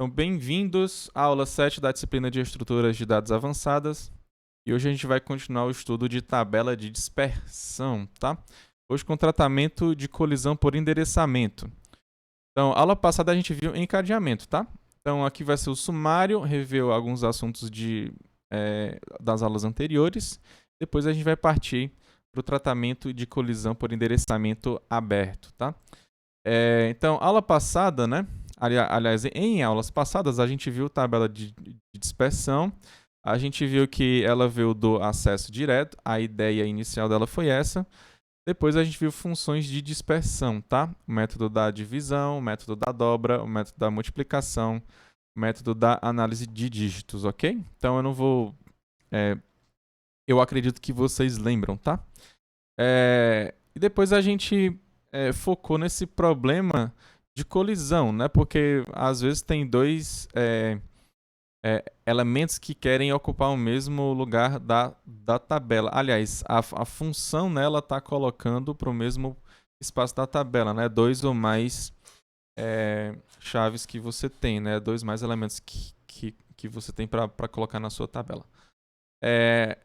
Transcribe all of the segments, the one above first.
Então, bem-vindos à aula 7 da disciplina de Estruturas de Dados Avançadas. E hoje a gente vai continuar o estudo de tabela de dispersão, tá? Hoje com tratamento de colisão por endereçamento. Então, aula passada a gente viu encadeamento, tá? Então, aqui vai ser o sumário, rever alguns assuntos das aulas anteriores. Depois a gente vai partir para o tratamento de colisão por endereçamento aberto, tá? Então, aula passada, né? Aliás, em aulas passadas, a gente viu tabela de dispersão, a gente viu que ela veio do acesso direto, a ideia inicial dela foi essa. Depois a gente viu funções de dispersão, tá? O método da divisão, o método da dobra, o método da multiplicação, o método da análise de dígitos, ok? Então eu não vou... eu acredito que vocês lembram, tá? E depois a gente focou nesse problema de colisão, né? Porque às vezes tem dois elementos que querem ocupar o mesmo lugar da tabela. Aliás, a função nela está colocando para o mesmo espaço da tabela, né? Dois ou mais chaves que você tem, né? Dois mais elementos que você tem para colocar na sua tabela.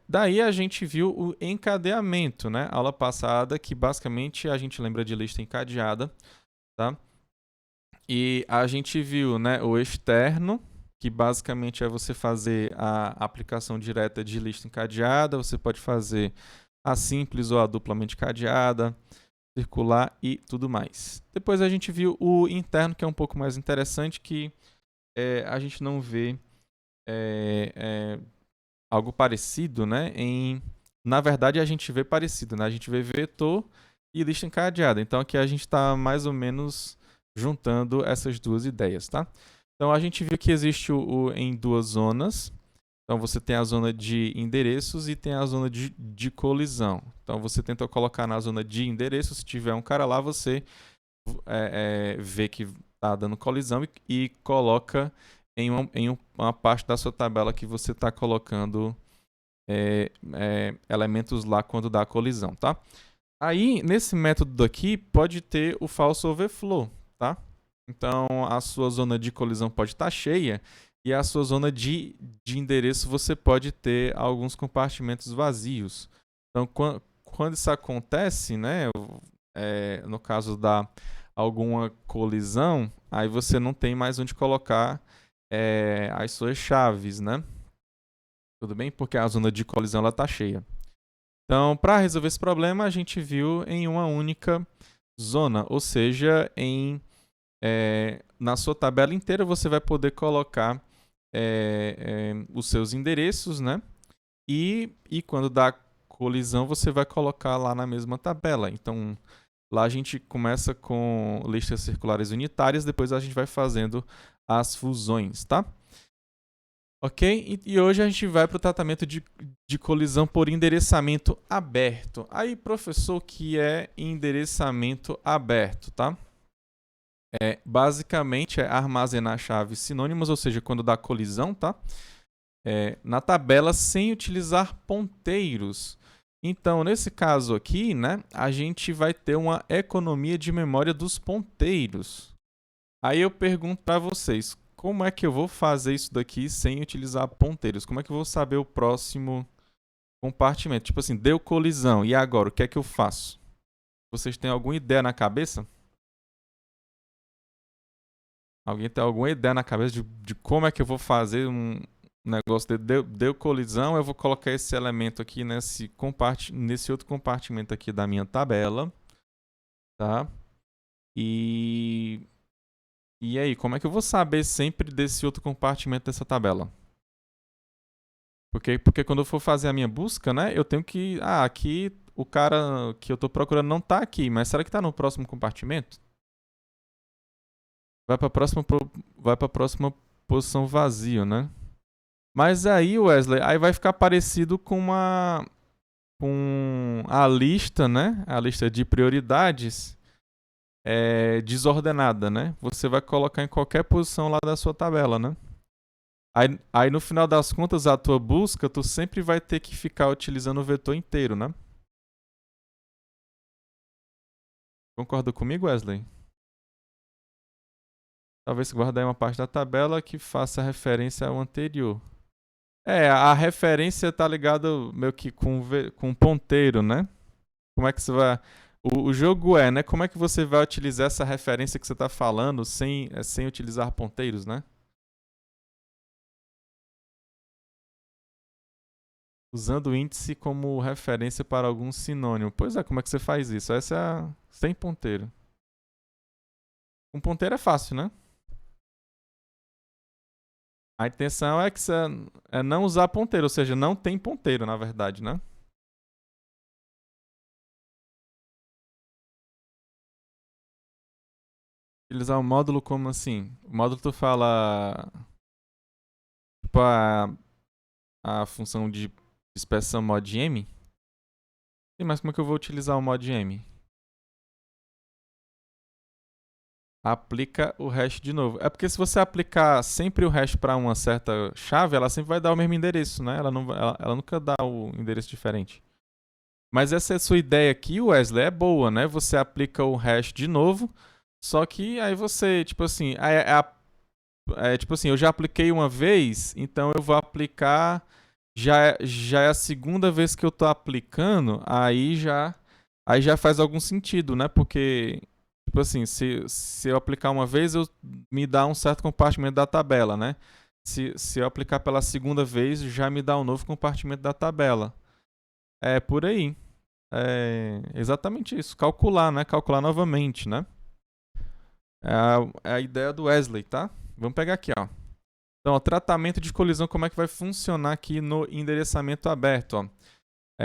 Daí a gente viu o encadeamento, né? Aula passada, que basicamente a gente lembra de lista encadeada, tá? E a gente viu, né, o externo, que basicamente é você fazer a aplicação direta de lista encadeada, você pode fazer a simples ou a duplamente cadeada, circular e tudo mais. Depois a gente viu o interno, que é um pouco mais interessante, que a gente não vê algo parecido, né? Na verdade, a gente vê parecido, né? A gente vê vetor e lista encadeada. Então, aqui a gente está mais ou menos juntando essas duas ideias, tá? Então, a gente viu que existe em duas zonas. Então, você tem a zona de endereços e tem a zona de colisão. Então, você tenta colocar na zona de endereço. Se tiver um cara lá, você vê que está dando colisão e coloca em uma parte da sua tabela que você está colocando elementos lá quando dá a colisão, tá? Aí, nesse método aqui, pode ter o false overflow, tá? Então, a sua zona de colisão pode estar cheia e a sua zona de endereço você pode ter alguns compartimentos vazios. Então, quando isso acontece, né, no caso da alguma colisão, aí você não tem mais onde colocar as suas chaves, né? Tudo bem? Porque a zona de colisão está cheia. Então, para resolver esse problema, a gente viu em uma única zona, ou seja, na sua tabela inteira você vai poder colocar os seus endereços, né? E quando dá colisão, você vai colocar lá na mesma tabela. Então, lá a gente começa com listas circulares unitárias, depois a gente vai fazendo as fusões, tá? Ok? E hoje a gente vai para o tratamento de colisão por endereçamento aberto. Aí, professor, que é endereçamento aberto, tá? Basicamente é armazenar chaves sinônimas, ou seja, quando dá colisão, tá? Na tabela sem utilizar ponteiros. Então, nesse caso aqui, né, a gente vai ter uma economia de memória dos ponteiros. Aí eu pergunto para vocês, como é que eu vou fazer isso daqui sem utilizar ponteiros? Como é que eu vou saber o próximo compartimento? Tipo assim, deu colisão, e agora, o que é que eu faço? Vocês têm alguma ideia na cabeça? Alguém tem alguma ideia na cabeça de como é que eu vou fazer um negócio deu colisão, eu vou colocar esse elemento aqui nesse outro compartimento aqui da minha tabela, tá? E aí, como é que eu vou saber sempre desse outro compartimento dessa tabela? Porque quando eu for fazer a minha busca, né, eu tenho que... aqui o cara que eu estou procurando não está aqui, mas será que está no próximo compartimento? Vai para a próxima posição vazio, né? Mas aí, Wesley, aí vai ficar parecido com a lista, né? A lista de prioridades desordenada, né? Você vai colocar em qualquer posição lá da sua tabela, né? Aí no final das contas, a tua busca, tu sempre vai ter que ficar utilizando o vetor inteiro, né? Concorda comigo, Wesley? Talvez guardar uma parte da tabela que faça referência ao anterior. A referência tá ligada meio que com ponteiro, né? Como é que você vai... O jogo né? Como é que você vai utilizar essa referência que você está falando sem utilizar ponteiros, né? Usando o índice como referência para algum sinônimo. Pois é, como é que você faz isso? Essa é a... sem ponteiro. Com ponteiro é fácil, né? A intenção é que você não usar ponteiro, ou seja, não tem ponteiro, na verdade, né? Utilizar o módulo como assim? O módulo tu fala tipo a função de dispersão mod m? Sim, mas como é que eu vou utilizar o mod m? Aplica o hash de novo. É porque se você aplicar sempre o hash para uma certa chave, ela sempre vai dar o mesmo endereço, né? Ela nunca dá o endereço diferente. Mas essa é a sua ideia aqui, Wesley, é boa, né? Você aplica o hash de novo, só que aí você, tipo assim, tipo assim, eu já apliquei uma vez, então eu vou aplicar. Já é a segunda vez que eu tô aplicando, aí já faz algum sentido, né? Porque, tipo assim, se eu aplicar uma vez, me dá um certo compartimento da tabela, né? Se eu aplicar pela segunda vez, já me dá um novo compartimento da tabela. É por aí. É exatamente isso. Calcular, né? Calcular novamente, né? É a ideia do Wesley, tá? Vamos pegar aqui, ó. Então, o tratamento de colisão, como é que vai funcionar aqui no endereçamento aberto? Ó?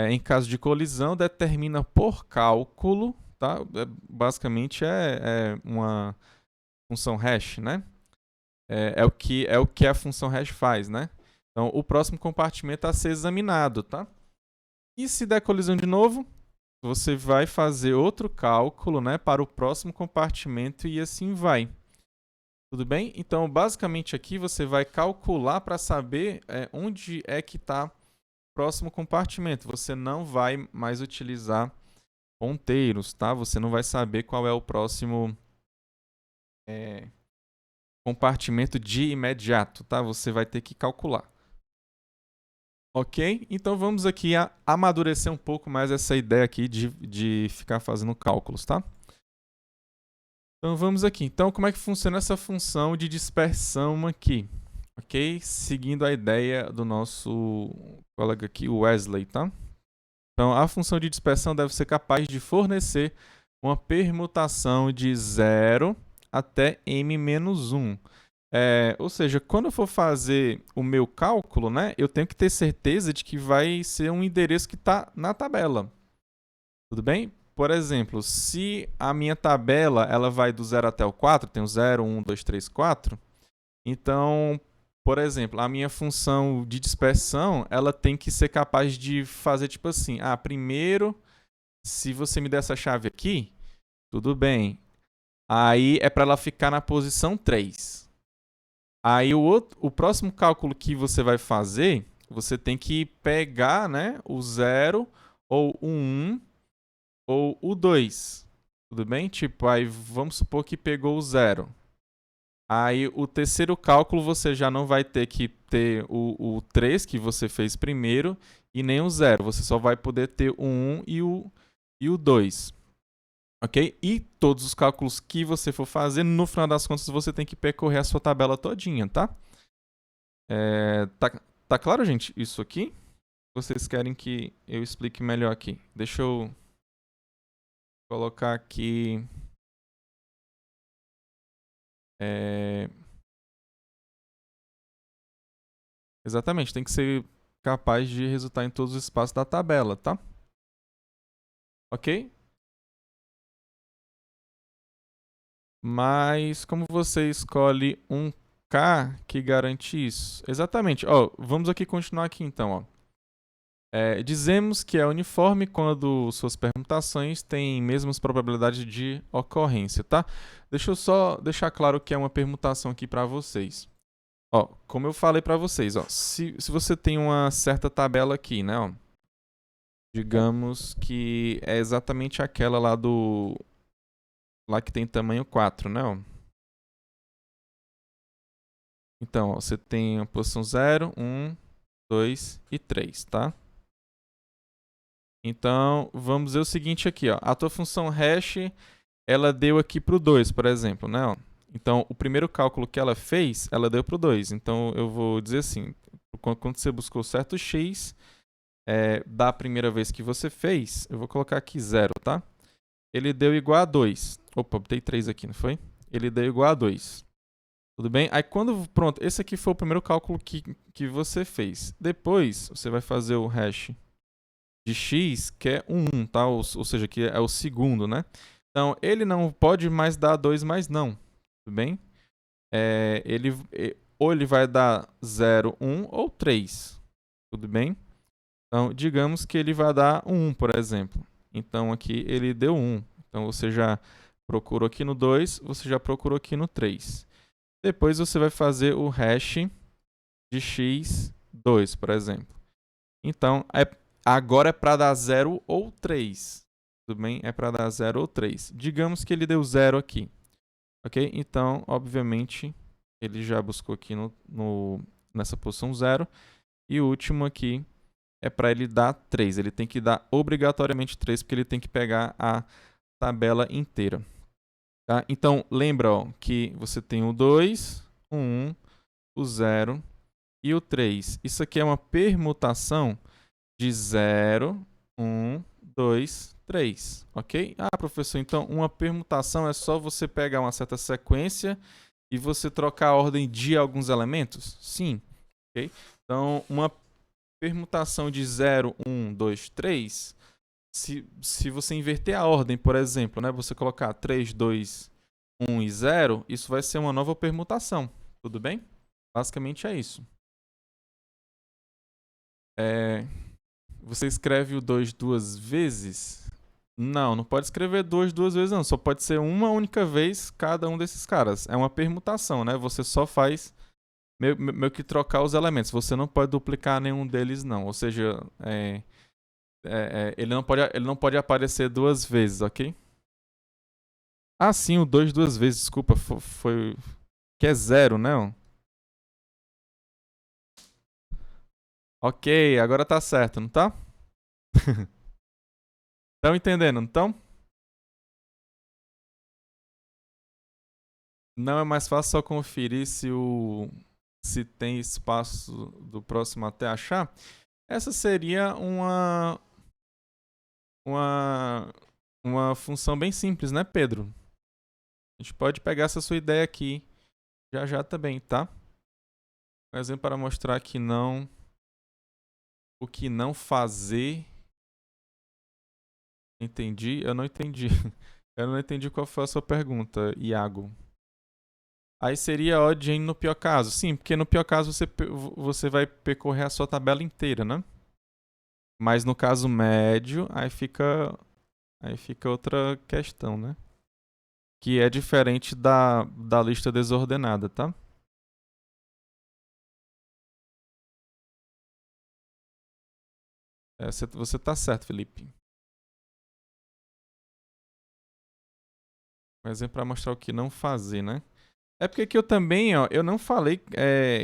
Em caso de colisão, determina por cálculo, tá? Basicamente é uma função hash, né? É o que a função hash faz, né? Então, o próximo compartimento a ser examinado, tá? E se der colisão de novo, você vai fazer outro cálculo, né, para o próximo compartimento e assim vai. Tudo bem? Então, basicamente aqui você vai calcular para saber onde é que está o próximo compartimento. Você não vai mais utilizar ponteiros, tá? Você não vai saber qual é o próximo compartimento de imediato, tá? Você vai ter que calcular. Ok? Então vamos aqui amadurecer um pouco mais essa ideia aqui de ficar fazendo cálculos, tá? Então vamos aqui. Então como é que funciona essa função de dispersão aqui? Ok? Seguindo a ideia do nosso colega aqui, o Wesley, tá? Então a função de dispersão deve ser capaz de fornecer uma permutação de 0 até m-1. Ou seja, quando eu for fazer o meu cálculo, né, eu tenho que ter certeza de que vai ser um endereço que está na tabela. Tudo bem? Por exemplo, se a minha tabela ela vai do 0 até o 4, tem o 0, 1, 2, 3, 4, então, por exemplo, a minha função de dispersão ela tem que ser capaz de fazer tipo assim, primeiro, se você me der essa chave aqui, tudo bem, aí é para ela ficar na posição 3. Aí o próximo cálculo que você vai fazer, você tem que pegar, né, o 0 ou o 1 ou o 2. Tudo bem? Tipo, aí vamos supor que pegou o 0. Aí o terceiro cálculo você já não vai ter que ter o 3 que você fez primeiro e nem o 0. Você só vai poder ter o 1 e o 2. Ok? E todos os cálculos que você for fazer, no final das contas, você tem que percorrer a sua tabela todinha, tá? Tá claro, gente, isso aqui? Vocês querem que eu explique melhor aqui? Deixa eu colocar aqui... Exatamente, tem que ser capaz de resultar em todos os espaços da tabela, tá? Ok? Mas como você escolhe um K que garante isso? Exatamente. Vamos aqui continuar aqui então. Dizemos que é uniforme quando suas permutações têm mesmas probabilidades de ocorrência, tá? Deixa eu só deixar claro que é uma permutação aqui para vocês. Como eu falei para vocês, se você tem uma certa tabela aqui, né? Digamos que é exatamente aquela lá que tem tamanho 4, né? Então, ó, você tem a posição 0, 1, 2 e 3, tá? Então, vamos dizer o seguinte aqui, ó. A tua função hash, ela deu aqui para o 2, por exemplo, né? Ó. Então, o primeiro cálculo que ela fez, ela deu para o 2. Então, eu vou dizer assim, quando você buscou certo x, da primeira vez que você fez, eu vou colocar aqui 0, tá? Ele deu igual a 2. Opa, botei 3 aqui, não foi? Ele deu igual a 2. Tudo bem? Aí quando, pronto, esse aqui foi o primeiro cálculo que você fez. Depois, você vai fazer o hash de x, que é 1, tá? Ou seja, que é o segundo, né? Então, ele não pode mais dar 2 mais não. Tudo bem? Ou ele vai dar 0, 1 ou 3. Tudo bem? Então, digamos que ele vai dar 1, por exemplo. Então, aqui ele deu 1. Então, você já procurou aqui no 2, você já procurou aqui no 3. Depois, você vai fazer o hash de x2, por exemplo. Então, agora é para dar 0 ou 3. Tudo bem? É para dar 0 ou 3. Digamos que ele deu 0 aqui. Ok? Então, obviamente, ele já buscou aqui nessa posição 0. E o último aqui é para ele dar 3. Ele tem que dar obrigatoriamente 3, porque ele tem que pegar a tabela inteira. Tá? Então, lembra ó, que você tem o 2, o 1, o 0 e o 3. Isso aqui é uma permutação de 0, 1, 2, 3. Ok? Ah, professor, então uma permutação é só você pegar uma certa sequência e você trocar a ordem de alguns elementos? Sim. Ok? Então, uma permutação de 0, 1, 2, 3, se você inverter a ordem, por exemplo, né, você colocar 3, 2, 1 e 0, isso vai ser uma nova permutação. Tudo bem? Basicamente é isso. Você escreve o 2 duas vezes? Não, não pode escrever 2 duas vezes não. Só pode ser uma única vez cada um desses caras. É uma permutação, né? Você só faz meio que trocar os elementos. Você não pode duplicar nenhum deles, não. Ou seja, ele não pode aparecer duas vezes, ok? Ah, sim, o 2 duas vezes, desculpa. Foi que é 0, né? Ok, agora tá certo, não tá? Estão entendendo, não estão? Não é mais fácil só conferir se tem espaço do próximo até achar? Essa seria uma função bem simples, né, Pedro? A gente pode pegar essa sua ideia aqui já já também, tá? Um exemplo para mostrar que não, o que não fazer. Entendi? Eu não entendi. Eu não entendi qual foi a sua pergunta, Iago. Aí seria odd n no pior caso. Sim, porque no pior caso você vai percorrer a sua tabela inteira, né? Mas no caso médio, aí fica outra questão, né? Que é diferente da lista desordenada, tá? Você tá certo, Felipe. Um exemplo para mostrar o que não fazer, né? É porque aqui eu também, ó, eu não falei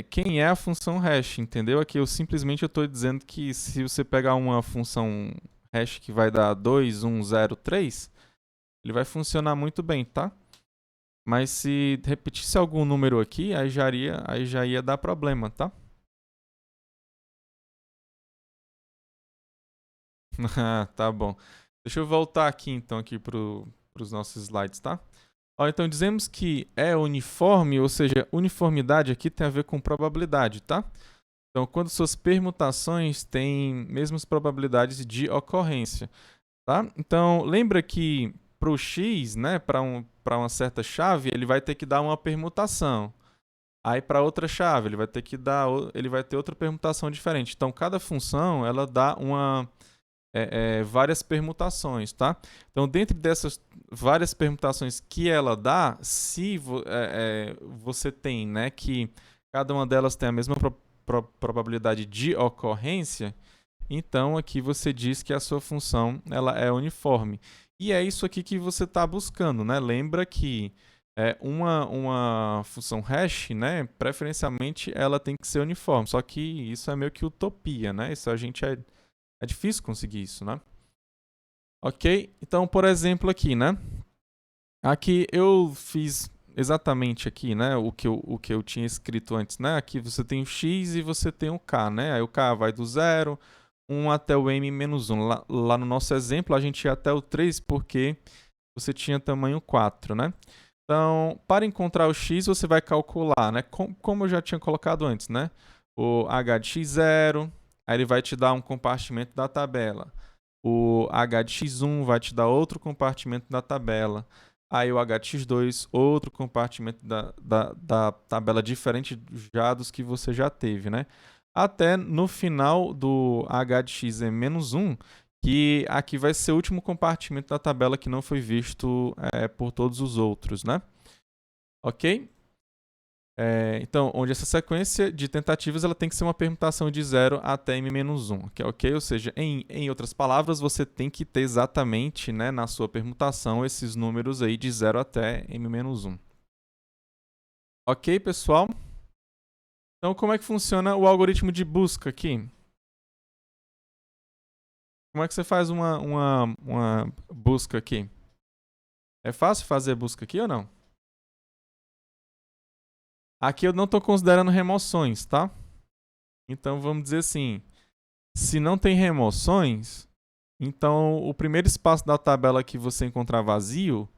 quem é a função hash, entendeu? Aqui eu simplesmente estou dizendo que se você pegar uma função hash que vai dar 2, 1, 0, 3, ele vai funcionar muito bem, tá? Mas se repetisse algum número aqui, aí já ia dar problema, tá? Tá bom. Deixa eu voltar aqui então aqui para os nossos slides, tá? Ó, então dizemos que é uniforme, ou seja, uniformidade aqui tem a ver com probabilidade, tá? Então, quando suas permutações têm mesmas probabilidades de ocorrência, tá? Então, lembra que para o x, né, para uma certa chave, ele vai ter que dar uma permutação. Aí para outra chave, ele vai ter outra permutação diferente. Então, cada função, ela dá várias permutações, tá? Então, dentro dessas várias permutações que ela dá, se você tem, né, que cada uma delas tem a mesma probabilidade de ocorrência, então aqui você diz que a sua função ela é uniforme. E é isso aqui que você está buscando, né? Lembra que uma função hash, né, preferencialmente ela tem que ser uniforme, só que isso é meio que utopia, né? Isso é difícil conseguir isso, né? Ok? Então, por exemplo, aqui, né? Aqui eu fiz exatamente aqui, né, o que eu tinha escrito antes, né? Aqui você tem o x e você tem o k, né? Aí o k vai do 0, 1 até o m-1. Lá no nosso exemplo, a gente ia até o 3 porque você tinha tamanho 4, né? Então, para encontrar o x, você vai calcular, né? Como eu já tinha colocado antes, né? O h de x0, aí ele vai te dar um compartimento da tabela. O h de x1 vai te dar outro compartimento da tabela. Aí o h de x2, outro compartimento da tabela diferente já dos que você já teve, né? Até no final do h de x é menos 1, que aqui vai ser o último compartimento da tabela que não foi visto por todos os outros, né? Ok? Então, onde essa sequência de tentativas ela tem que ser uma permutação de 0 até m-1, ok? Ou seja, em outras palavras, você tem que ter exatamente, né, na sua permutação esses números aí de 0 até m-1. Ok, pessoal? Então, como é que funciona o algoritmo de busca aqui? Como é que você faz uma busca aqui? É fácil fazer busca aqui ou não? Aqui eu não estou considerando remoções, tá? Então vamos dizer assim, se não tem remoções, então o primeiro espaço da tabela que você encontrar vazio,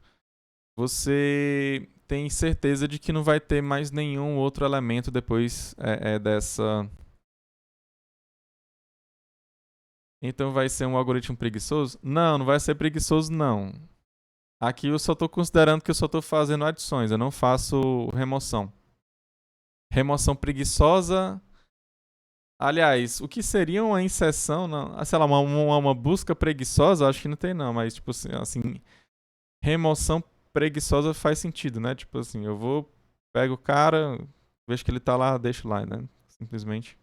você tem certeza de que não vai ter mais nenhum outro elemento depois dessa. Então vai ser um algoritmo preguiçoso? Não, não vai ser preguiçoso não. Aqui eu só estou considerando que eu só estou fazendo adições, eu não faço remoção. Remoção preguiçosa. Aliás, o que seria uma inserção, sei lá, uma busca preguiçosa, acho que não tem não, mas tipo assim, remoção preguiçosa faz sentido, né? Tipo assim, eu vou, pego o cara, vejo que ele tá lá, deixo lá, né? Simplesmente.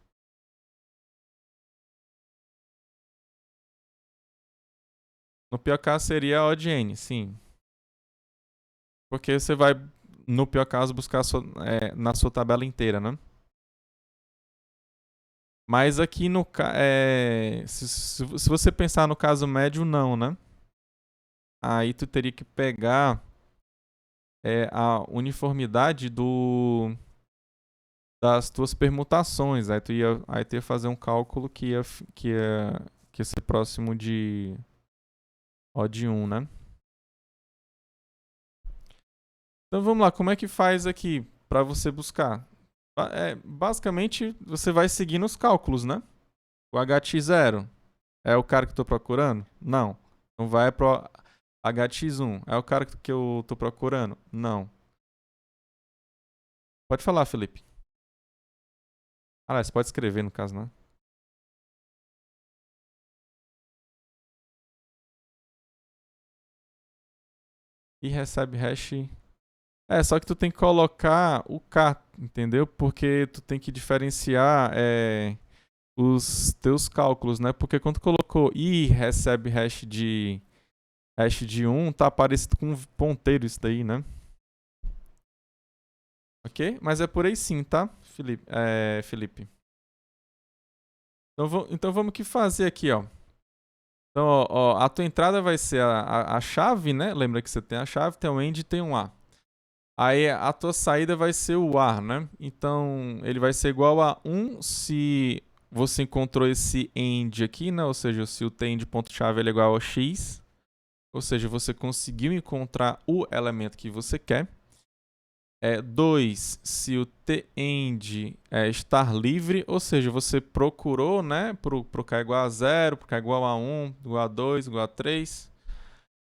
No pior caso seria a ODN, sim. Porque você vai, no pior caso, buscar na sua tabela inteira, né? Mas aqui no se você pensar no caso médio, não, né? Aí tu teria que pegar a uniformidade das tuas permutações. Aí tu ia fazer um cálculo que ia ser próximo de O de 1, né? Então vamos lá, como é que faz aqui para você buscar? Basicamente, você vai seguindo os cálculos, né? O HX0 é o cara que eu tô procurando? Não. Então vai pro HX1. É o cara que eu tô procurando? Não. Pode falar, Felipe. Ah, você pode escrever no caso, né? E recebe hash. Só que tu tem que colocar o K, entendeu? Porque tu tem que diferenciar os teus cálculos, né? Porque quando tu colocou I recebe hash de 1, tá parecido com um ponteiro isso daí, né? Ok? Mas é por aí sim, tá, Felipe? Então vamos que fazer aqui, ó. Então, ó, a tua entrada vai ser a chave, né? Lembra que você tem a chave, tem um AND e tem um A. Aí a tua saída vai ser o AR, né? Então ele vai ser igual a 1 se você encontrou esse AND aqui, né? Ou seja, se o TEND.chave é igual a X. Ou seja, você conseguiu encontrar o elemento que você quer. 2, se o TEND estar livre, ou seja, você procurou, né? Pro K igual a 0, pro K igual a 1, igual a 2, igual a 3.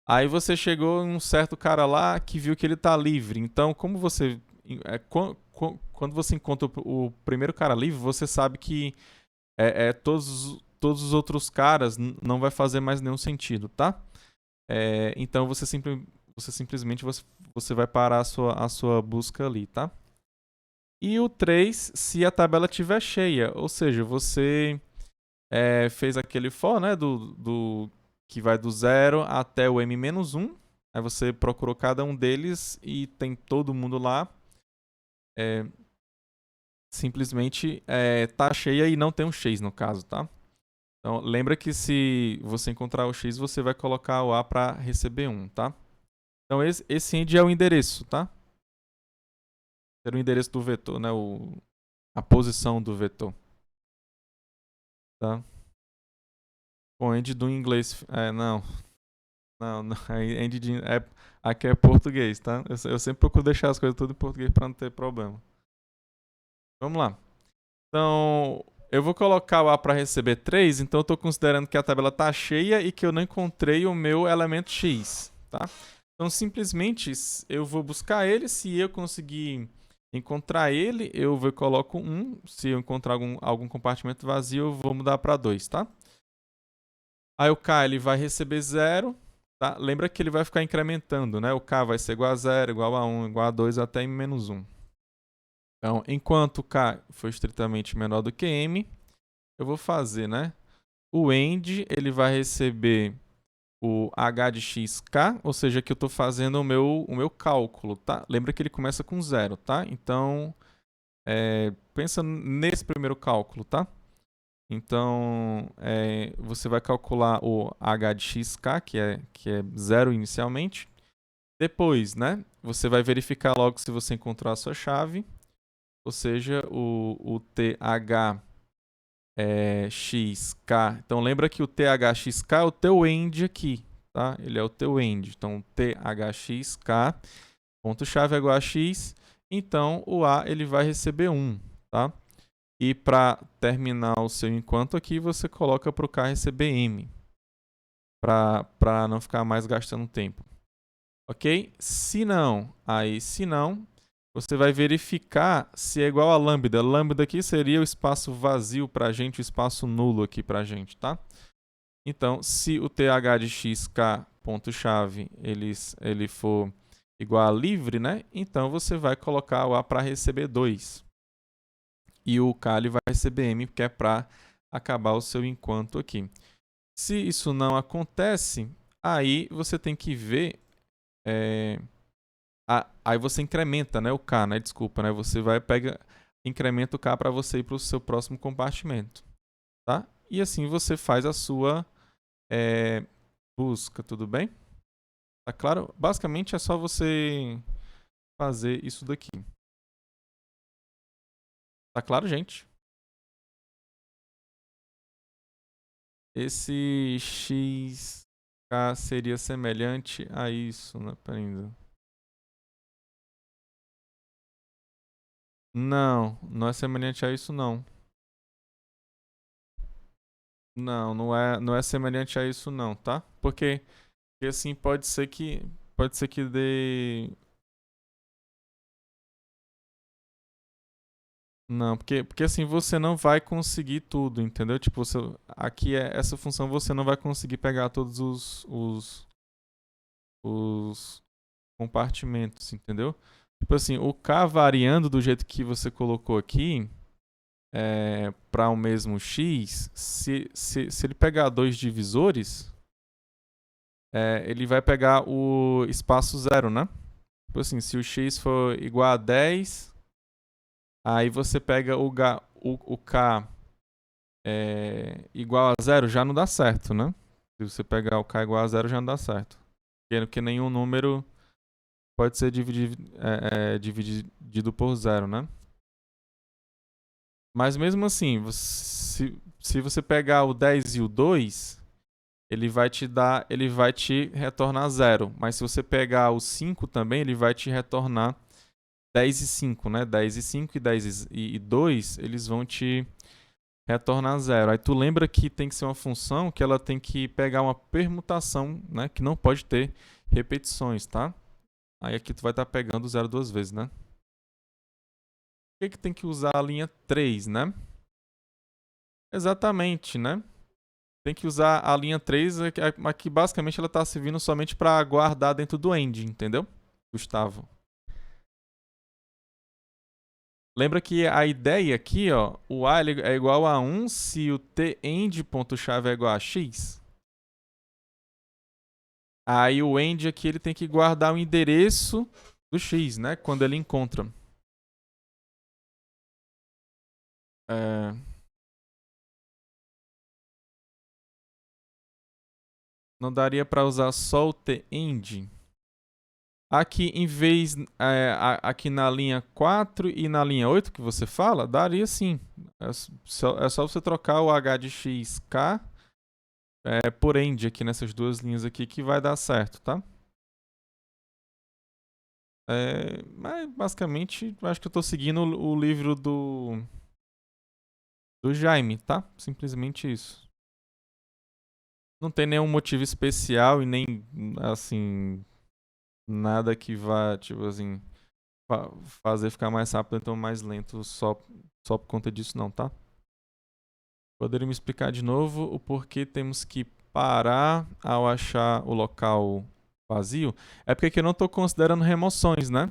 Aí você chegou em um certo cara lá que viu que ele tá livre. Então, como você. Quando você encontra o primeiro cara livre, você sabe que todos os outros caras não vai fazer mais nenhum sentido, tá? Então você simplesmente você vai parar a sua busca ali, tá? E o 3, se a tabela estiver cheia, ou seja, você fez aquele for, né, que vai do 0 até o m-1, Aí você procurou cada um deles e tem todo mundo lá. Simplesmente tá cheia e não tem um X no caso, tá? Então lembra que se você encontrar o X, você vai colocar o A para receber 1, tá? Então esse end é o endereço, tá? Era o endereço do vetor, né? A posição do vetor. Tá? O end do inglês. Não. Não. End aqui é português, tá? Eu sempre procuro deixar as coisas tudo em português para não ter problema. Vamos lá. Então, eu vou colocar o A para receber 3, então eu estou considerando que a tabela está cheia e que eu não encontrei o meu elemento X, tá? Então, simplesmente, eu vou buscar ele. Se eu conseguir encontrar ele, eu coloco 1. Se eu encontrar algum compartimento vazio, eu vou mudar para 2, tá? Aí o K ele vai receber 0, tá? Lembra que ele vai ficar incrementando, né? O K vai ser igual a 0, igual a 1, igual a 2, até em menos 1. Então, enquanto K for estritamente menor do que M, eu vou fazer, né? O end, ele vai receber o h de xk, ou seja, que eu estou fazendo o meu cálculo, tá? Lembra que ele começa com 0, tá? Então, pensa nesse primeiro cálculo, tá? Então, você vai calcular o h de xk, que é 0 inicialmente. Depois, né? Você vai verificar logo se você encontrou a sua chave. Ou seja, o TH XK. Então lembra que o THXK é o teu end aqui, tá? Ele é o teu end. Então THXK, ponto-chave é igual a X. Então o A ele vai receber 1, tá? E para terminar o seu enquanto aqui, você coloca para o K receber M. Para não ficar mais gastando tempo. Ok? Se não, você vai verificar se é igual a lambda. Lambda aqui seria o espaço vazio para a gente, o espaço nulo aqui para a gente, tá? Então, se o TH de xk, ponto-chave, ele for igual a livre, né? Então, você vai colocar o A para receber 2. E o K ele vai receber M, que é para acabar o seu enquanto aqui. Se isso não acontece, aí você tem que ver... aí você incrementa, né, o K, né? Desculpa, né? Você incrementa o K para você ir para o seu próximo compartimento, tá? E assim você faz a sua busca, tudo bem? Tá claro? Basicamente é só você fazer isso daqui. Tá claro, gente? Esse XK seria semelhante a isso, né? Peraí. Não é semelhante a isso, não. Não é semelhante a isso, não, tá? Porque assim pode ser que dê. Não, porque assim você não vai conseguir tudo, entendeu? Tipo, aqui essa função você não vai conseguir pegar todos os compartimentos, entendeu? Tipo assim, o K variando do jeito que você colocou aqui para o mesmo X, se ele pegar 2 divisores, ele vai pegar o espaço 0, né? Tipo assim, se o X for igual a 10, aí você pega o K igual a 0, já não dá certo, né? Se você pegar o K igual a 0, já não dá certo. Porque nenhum número pode ser dividido por 0, né? Mas mesmo assim, se você pegar o 10 e o 2, ele vai te retornar 0. Mas se você pegar o 5 também, ele vai te retornar 10 e 5, né? 10 e 5 e 10 e 2, eles vão te retornar 0. Aí tu lembra que tem que ser uma função que ela tem que pegar uma permutação, né? Que não pode ter repetições, tá? Aí aqui tu vai estar pegando 0 duas vezes, né? Por que tem que usar a linha 3, né? Exatamente, né? Tem que usar a linha 3, aqui basicamente ela está servindo somente para guardar dentro do end, entendeu? Gustavo. Lembra que a ideia aqui, ó, o A é igual a 1 se o TEnd.chave é igual a x. Aí o end aqui ele tem que guardar o endereço do x, né? Quando ele encontra. É, não daria para usar só o end? Aqui, em vez, aqui na linha 4 e na linha 8 que você fala, daria sim. É só você trocar o h de xk por end aqui nessas duas linhas aqui que vai dar certo, tá? Mas basicamente, eu acho que eu tô seguindo o livro do Jaime, tá? Simplesmente isso. Não tem nenhum motivo especial e nem, assim, nada que vá, tipo assim, fazer ficar mais rápido, então mais lento só por conta disso, não, tá? Poderia me explicar de novo o porquê temos que parar ao achar o local vazio? É porque aqui eu não estou considerando remoções, né?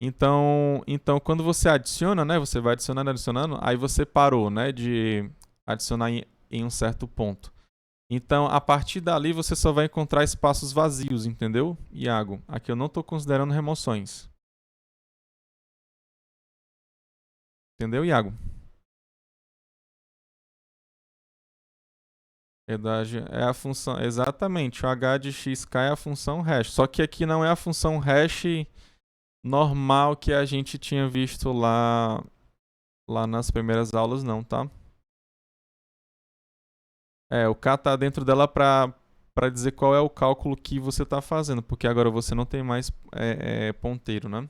Então, quando você adiciona, né? Você vai adicionando, adicionando, aí você parou, né? De adicionar em um certo ponto. Então, a partir dali, você só vai encontrar espaços vazios, entendeu, Iago? Aqui eu não estou considerando remoções. Entendeu, Iago? É a função. Exatamente, o h de xk é a função hash. Só que aqui não é a função hash normal que a gente tinha visto lá nas primeiras aulas, não, tá? O K tá dentro dela para dizer qual é o cálculo que você está fazendo, porque agora você não tem mais ponteiro, né?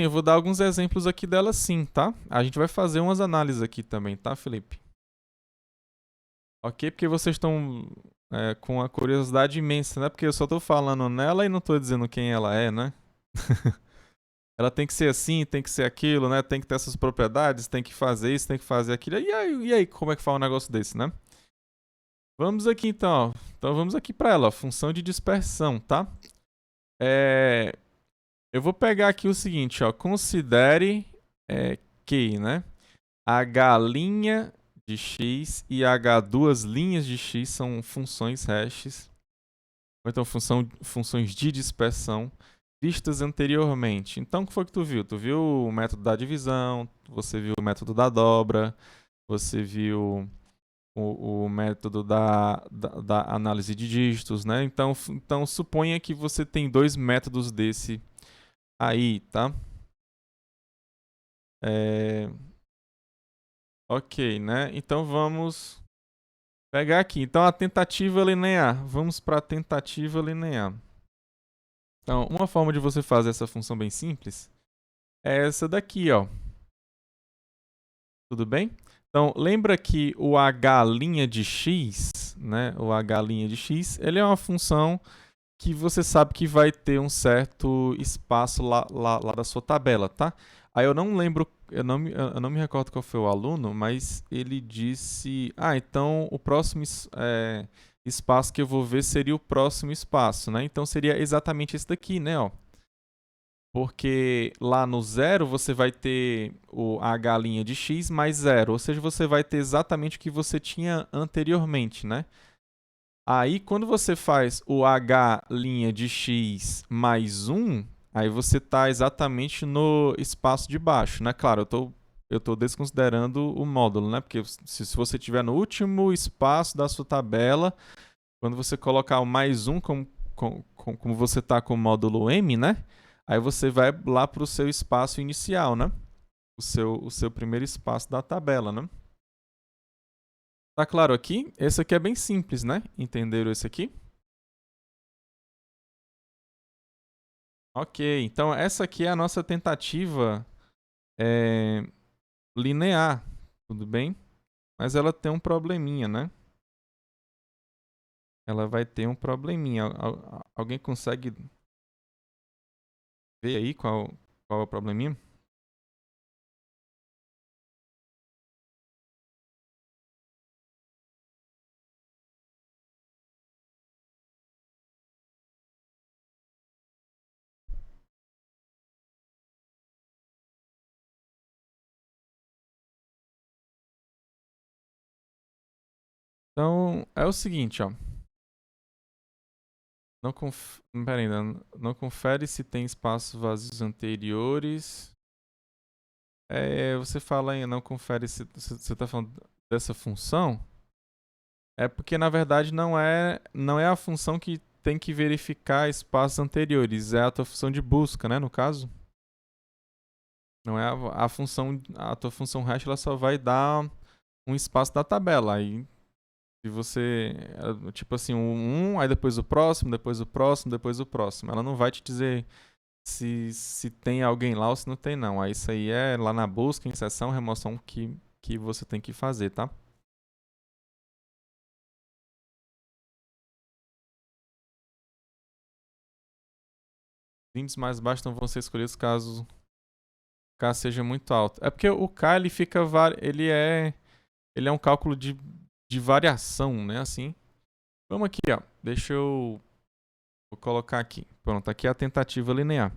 Eu vou dar alguns exemplos aqui dela sim, tá? A gente vai fazer umas análises aqui também, tá, Felipe? Ok? Porque vocês estão com a curiosidade imensa, né? Porque eu só tô falando nela e não tô dizendo quem ela é, né? Ela tem que ser assim, tem que ser aquilo, né? Tem que ter essas propriedades, tem que fazer isso, tem que fazer aquilo. E aí como é que faz um negócio desse, né? Vamos aqui então, ó. Então vamos aqui para ela, ó. Função de dispersão, tá? É, eu vou pegar aqui o seguinte, ó. Considere que, né? H' de x e H duas linhas de x são funções hashes, ou então funções de dispersão vistas anteriormente. Então, o que foi que tu viu? Tu viu o método da divisão, você viu o método da dobra, você viu o método da análise de dígitos, né? Então, suponha que você tem dois métodos desse aí, tá? É, ok, né? Então, vamos pegar aqui. Então, a tentativa linear. Vamos para a tentativa linear. Então, uma forma de você fazer essa função bem simples é essa daqui, ó. Tudo bem? Então, lembra que o h' de x, né? O h' de x, ele é uma função que você sabe que vai ter um certo espaço lá da sua tabela, tá? Aí eu não lembro, eu não me recordo qual foi o aluno, mas ele disse: então o próximo espaço que eu vou ver seria o próximo espaço, né? Então seria exatamente esse daqui, né? Ó. Porque lá no zero você vai ter o h' de x mais zero, ou seja, você vai ter exatamente o que você tinha anteriormente, né? Aí, quando você faz o h' de x mais 1, aí você está exatamente no espaço de baixo, né? Claro, eu tô desconsiderando o módulo, né? Porque se você estiver no último espaço da sua tabela, quando você colocar o mais 1, como você está com o módulo m, né? Aí você vai lá para o seu espaço inicial, né? O seu primeiro espaço da tabela, né? Tá claro aqui? Esse aqui é bem simples, né? Entenderam esse aqui? Ok, então essa aqui é a nossa tentativa é, linear, tudo bem? Mas ela tem um probleminha, né? Ela vai ter um probleminha. Alguém consegue ver aí qual é o probleminha? Então, é o seguinte, ó. Pera ainda. Não confere se tem espaços vazios anteriores. Você fala aí, não confere se você está falando dessa função. É porque, na verdade, não é a função que tem que verificar espaços anteriores. É a tua função de busca, né, no caso. Não é a função. A tua função hash ela só vai dar um espaço da tabela. Aí, se você. Tipo assim, aí depois o próximo, depois o próximo, depois o próximo. Ela não vai te dizer se tem alguém lá ou se não tem, não. Aí isso aí é lá na busca, inserção, remoção que você tem que fazer, tá? Os índices mais baixos não vão ser escolhidos caso o K seja muito alto. É porque o K ele fica. Ele é um cálculo de variação, né? Assim. Vamos aqui, ó. Deixa eu. Vou colocar aqui. Pronto, aqui é a tentativa linear.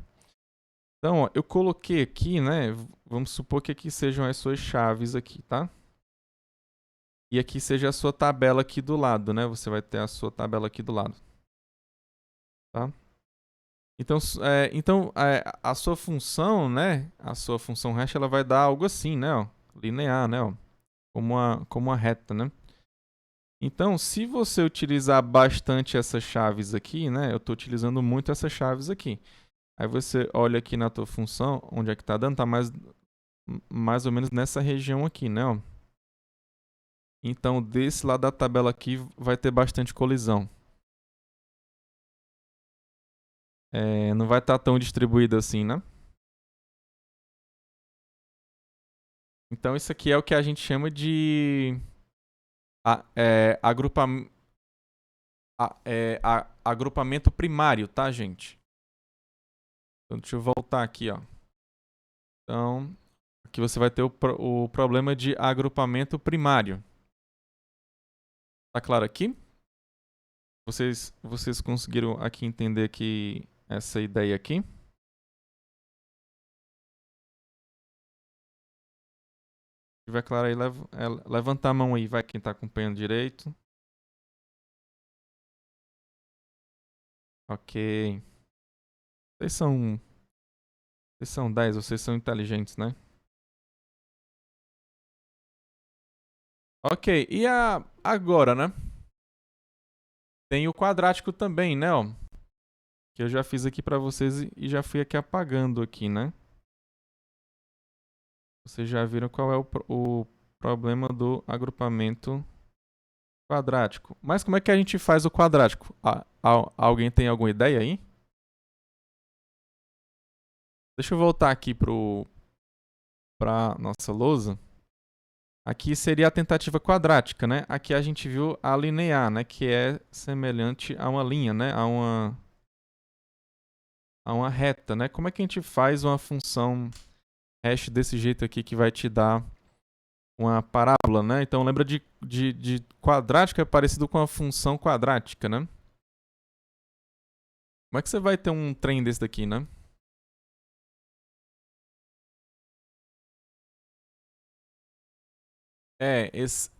Então, ó, eu coloquei aqui, né? Vamos supor que aqui sejam as suas chaves aqui, tá? E aqui seja a sua tabela aqui do lado, né? Você vai ter a sua tabela aqui do lado. Tá? Então, a sua função, né? A sua função hash, ela vai dar algo assim, né? Ó, linear, né? Ó, como uma reta, né? Então, se você utilizar bastante essas chaves aqui, né? Eu estou utilizando muito essas chaves aqui. Aí você olha aqui na tua função, onde é que tá dando? Tá mais ou menos nessa região aqui, né? Ó. Então, desse lado da tabela aqui vai ter bastante colisão. Não vai estar tão distribuído assim, né? Então, isso aqui é o que a gente chama de agrupamento primário, tá, gente? Então, deixa eu voltar aqui, ó. Então, aqui você vai ter o problema de agrupamento primário. Tá claro aqui? Vocês conseguiram aqui entender aqui essa ideia aqui? Se tiver claro aí, levanta a mão aí, vai quem tá acompanhando direito. Ok. Vocês são 10, vocês são inteligentes, né? Ok, e agora, né? Tem o quadrático também, né? Ó, que eu já fiz aqui pra vocês e já fui aqui apagando aqui, né? Vocês já viram qual é o problema do agrupamento quadrático. Mas como é que a gente faz o quadrático? Alguém tem alguma ideia aí? Deixa eu voltar aqui para nossa lousa. Aqui seria a tentativa quadrática, né? Aqui a gente viu a linear, né? Que é semelhante a uma linha, né? A uma reta, né? Como é que a gente faz uma função hash desse jeito aqui que vai te dar uma parábola, né? Então lembra de quadrática é parecido com a função quadrática, né? Como é que você vai ter um trem desse daqui, né?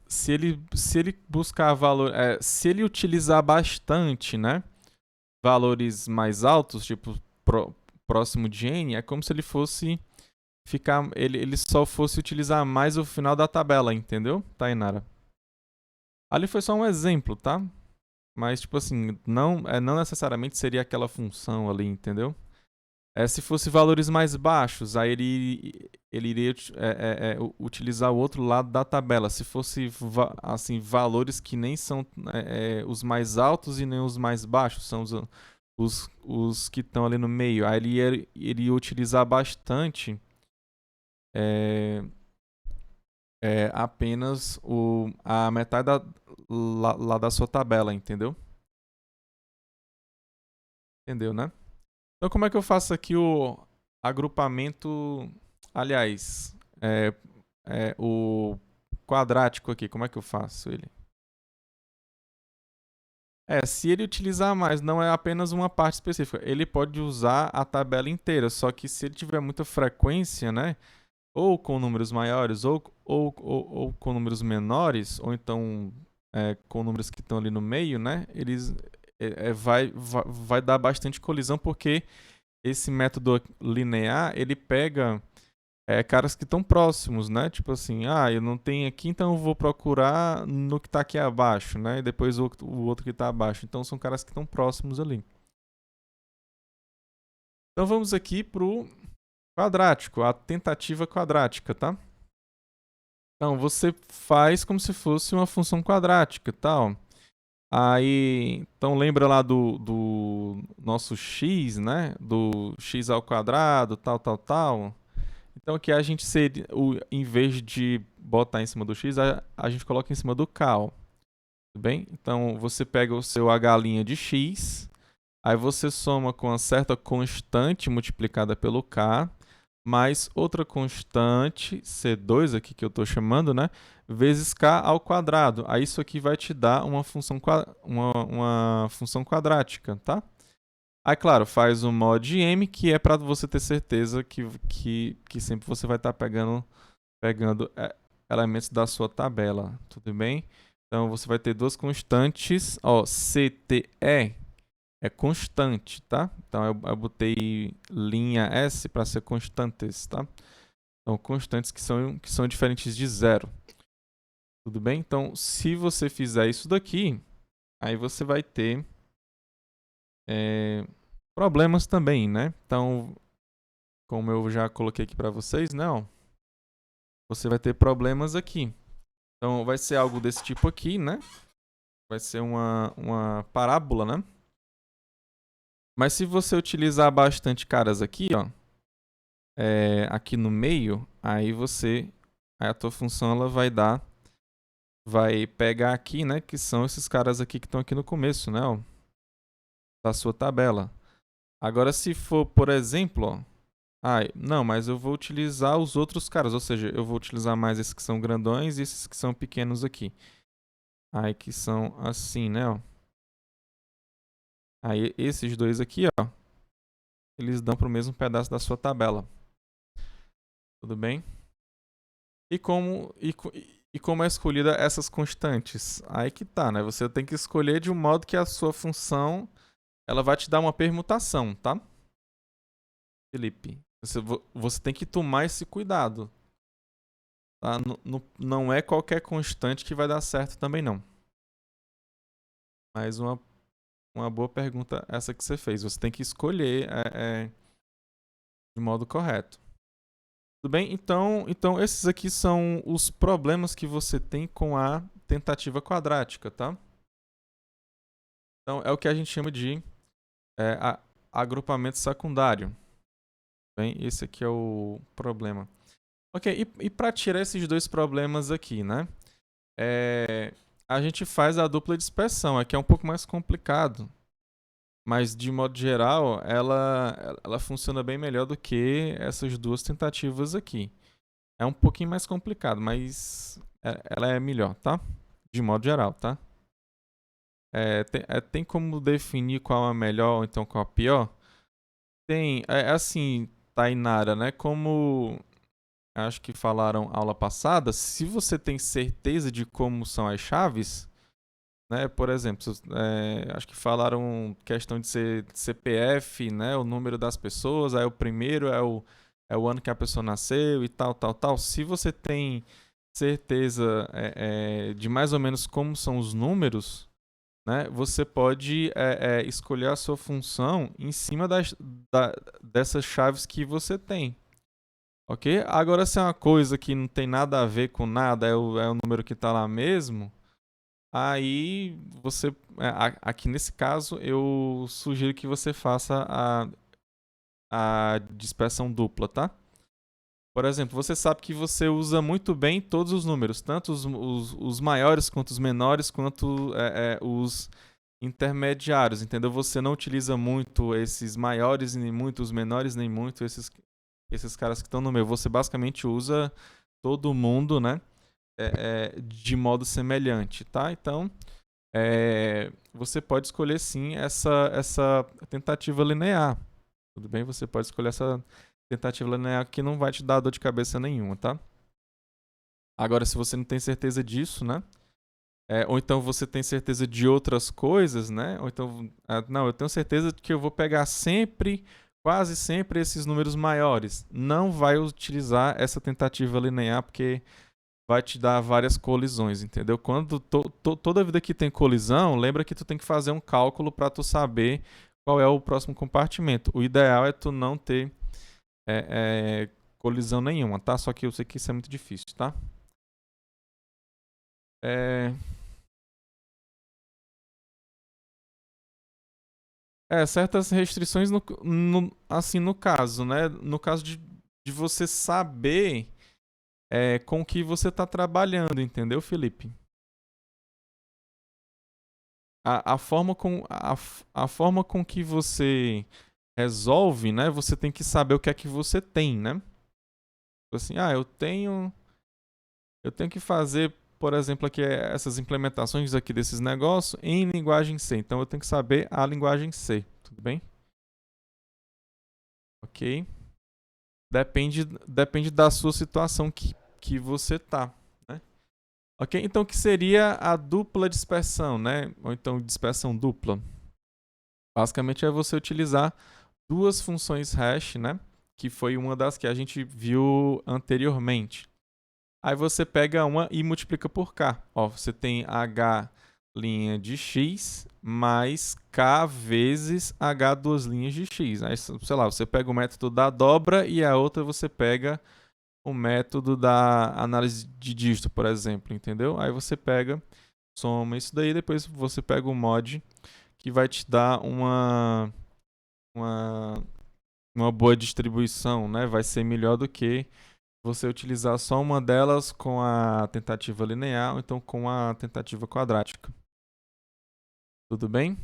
Se ele buscar valor, se ele utilizar bastante, né, valores mais altos, tipo próximo de n, é como se ele fosse ele só fosse utilizar mais o final da tabela, entendeu, Tainara? Ali foi só um exemplo, tá? Mas tipo assim, não necessariamente seria aquela função ali, entendeu? Se fosse valores mais baixos, aí ele iria utilizar o outro lado da tabela. Se fosse assim, valores que nem são os mais altos e nem os mais baixos, são os que estão ali no meio. Aí ele iria utilizar bastante apenas a metade lá da sua tabela, entendeu? Entendeu, né? Então, como é que eu faço aqui o agrupamento? Aliás, o quadrático aqui, como é que eu faço ele? Se ele utilizar mais, não é apenas uma parte específica. Ele pode usar a tabela inteira, só que se ele tiver muita frequência, né? Ou com números maiores, ou com números menores, ou então com números que estão ali no meio, né? Eles vai dar bastante colisão, porque esse método linear, ele pega caras que estão próximos, né? Tipo assim, eu não tenho aqui, então eu vou procurar no que está aqui abaixo, né? E depois o outro que está abaixo. Então são caras que estão próximos ali. Então vamos aqui para o quadrático, a tentativa quadrática, tá? Então você faz como se fosse uma função quadrática, tal. Aí, então lembra lá do nosso x, né? Do x ao quadrado, tal, tal, tal. Então aqui a gente seria, em vez de botar em cima do x, a gente coloca em cima do k, ó. Tudo bem? Então você pega o seu h' de x, aí você soma com uma certa constante multiplicada pelo k, mais outra constante, C2 aqui que eu estou chamando, né? Vezes k ao quadrado. Aí isso aqui vai te dar uma função, uma função quadrática, tá? Aí, claro, faz o mod m, que é para você ter certeza que sempre você vai estar pegando elementos da sua tabela, tudo bem? Então, você vai ter duas constantes, ó, CTE é constante, tá? Então, eu botei linha S para ser constantes, tá? Então, constantes que são diferentes de zero. Tudo bem? Então, se você fizer isso daqui, aí você vai ter problemas também, né? Então, como eu já coloquei aqui para vocês, não, você vai ter problemas aqui. Então, vai ser algo desse tipo aqui, né? Vai ser uma parábola, né? Mas se você utilizar bastante caras aqui, ó, aqui no meio, aí a tua função ela vai pegar aqui, né, que são esses caras aqui que estão aqui no começo, né, ó, da sua tabela. Agora, se for, por exemplo, ó, não, mas eu vou utilizar os outros caras, ou seja, eu vou utilizar mais esses que são grandões e esses que são pequenos aqui. Aí que são assim, né, ó. Aí esses dois aqui, ó, eles dão para o mesmo pedaço da sua tabela. Tudo bem? E como é escolhida essas constantes? Aí que tá, né? Você tem que escolher de um modo que a sua função ela vai te dar uma permutação, tá? Felipe, você tem que tomar esse cuidado. Tá? Não é qualquer constante que vai dar certo também, não. Mas uma boa pergunta essa que você fez. Você tem que escolher de modo correto. Tudo bem? Então esses aqui são os problemas que você tem com a tentativa quadrática, tá? Então, é o que a gente chama de agrupamento secundário. Bem, esse aqui é o problema. Ok, e para tirar esses dois problemas aqui, né? A gente faz a dupla dispersão. Aqui é um pouco mais complicado. Mas, de modo geral, ela funciona bem melhor do que essas duas tentativas aqui. É um pouquinho mais complicado, mas ela é melhor, tá? De modo geral, tá? Tem como definir qual é a melhor ou então qual é a pior? Tem, assim, Tainara, né? Como acho que falaram aula passada, se você tem certeza de como são as chaves, né? Por exemplo, acho que falaram questão de ser CPF, né? O número das pessoas, aí o primeiro é o ano que a pessoa nasceu e tal, tal, tal. Se você tem certeza de mais ou menos como são os números, né, você pode escolher a sua função em cima dessas chaves que você tem. Ok? Agora, se é uma coisa que não tem nada a ver com nada, é o número que está lá mesmo, aí você. Aqui nesse caso, eu sugiro que você faça a dispersão dupla, tá? Por exemplo, você sabe que você usa muito bem todos os números, tanto os maiores quanto os menores, quanto os intermediários, entendeu? Você não utiliza muito esses maiores, nem muito os menores, nem muito esses caras que estão no meio. Você basicamente usa todo mundo, né? De modo semelhante, tá? Então, você pode escolher sim essa tentativa linear. Tudo bem? Você pode escolher essa tentativa linear que não vai te dar dor de cabeça nenhuma, tá? Agora, se você não tem certeza disso, né? Ou então você tem certeza de outras coisas, né? Ou então, não, eu tenho certeza de que eu vou pegar sempre, quase sempre, esses números maiores. Não vai utilizar essa tentativa linear, porque vai te dar várias colisões, entendeu? Quando toda vida que tem colisão, lembra que tu tem que fazer um cálculo para tu saber qual é o próximo compartimento. O ideal é tu não ter colisão nenhuma, tá? Só que eu sei que isso é muito difícil, tá? Certas restrições assim, no caso, né? No caso de você saber com o que você está trabalhando, entendeu, Felipe? A forma com que você resolve, né? Você tem que saber o que é que você tem, né? Assim, eu tenho que fazer, por exemplo, aqui essas implementações aqui desses negócios em linguagem C. Então eu tenho que saber a linguagem C, tudo bem? Ok? Depende da sua situação que você tá, né? Ok? Então, o que seria a dupla dispersão, né? Ou então dispersão dupla? Basicamente é você utilizar duas funções hash, né? Que foi uma das que a gente viu anteriormente. Aí você pega uma e multiplica por k. Ó, você tem h linha de x mais k vezes h duas linhas de x. Aí, sei lá, você pega o método da dobra e a outra você pega o método da análise de dígito, por exemplo, entendeu? Aí você pega, soma isso daí, depois você pega o mod que vai te dar uma, uma boa distribuição, né? Vai ser melhor do que você utilizar só uma delas com a tentativa linear ou então com a tentativa quadrática. Tudo bem?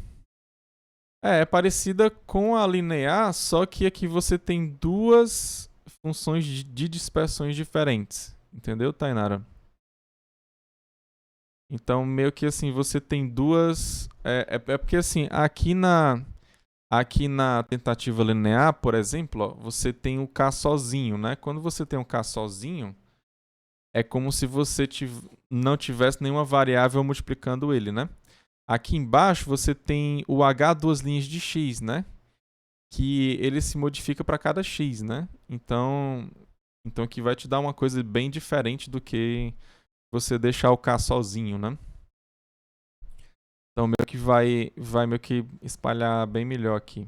É parecida com a linear, só que aqui você tem duas funções de dispersões diferentes. Entendeu, Tainara? Então, meio que assim, você tem duas. É porque assim, aqui na tentativa linear, por exemplo, ó, você tem o K sozinho, né? Quando você tem um K sozinho, é como se você não tivesse nenhuma variável multiplicando ele, né? Aqui embaixo você tem o H duas linhas de X, né? Que ele se modifica para cada X, né? Então aqui vai te dar uma coisa bem diferente do que você deixar o K sozinho, né? Então meio que vai meio que espalhar bem melhor aqui.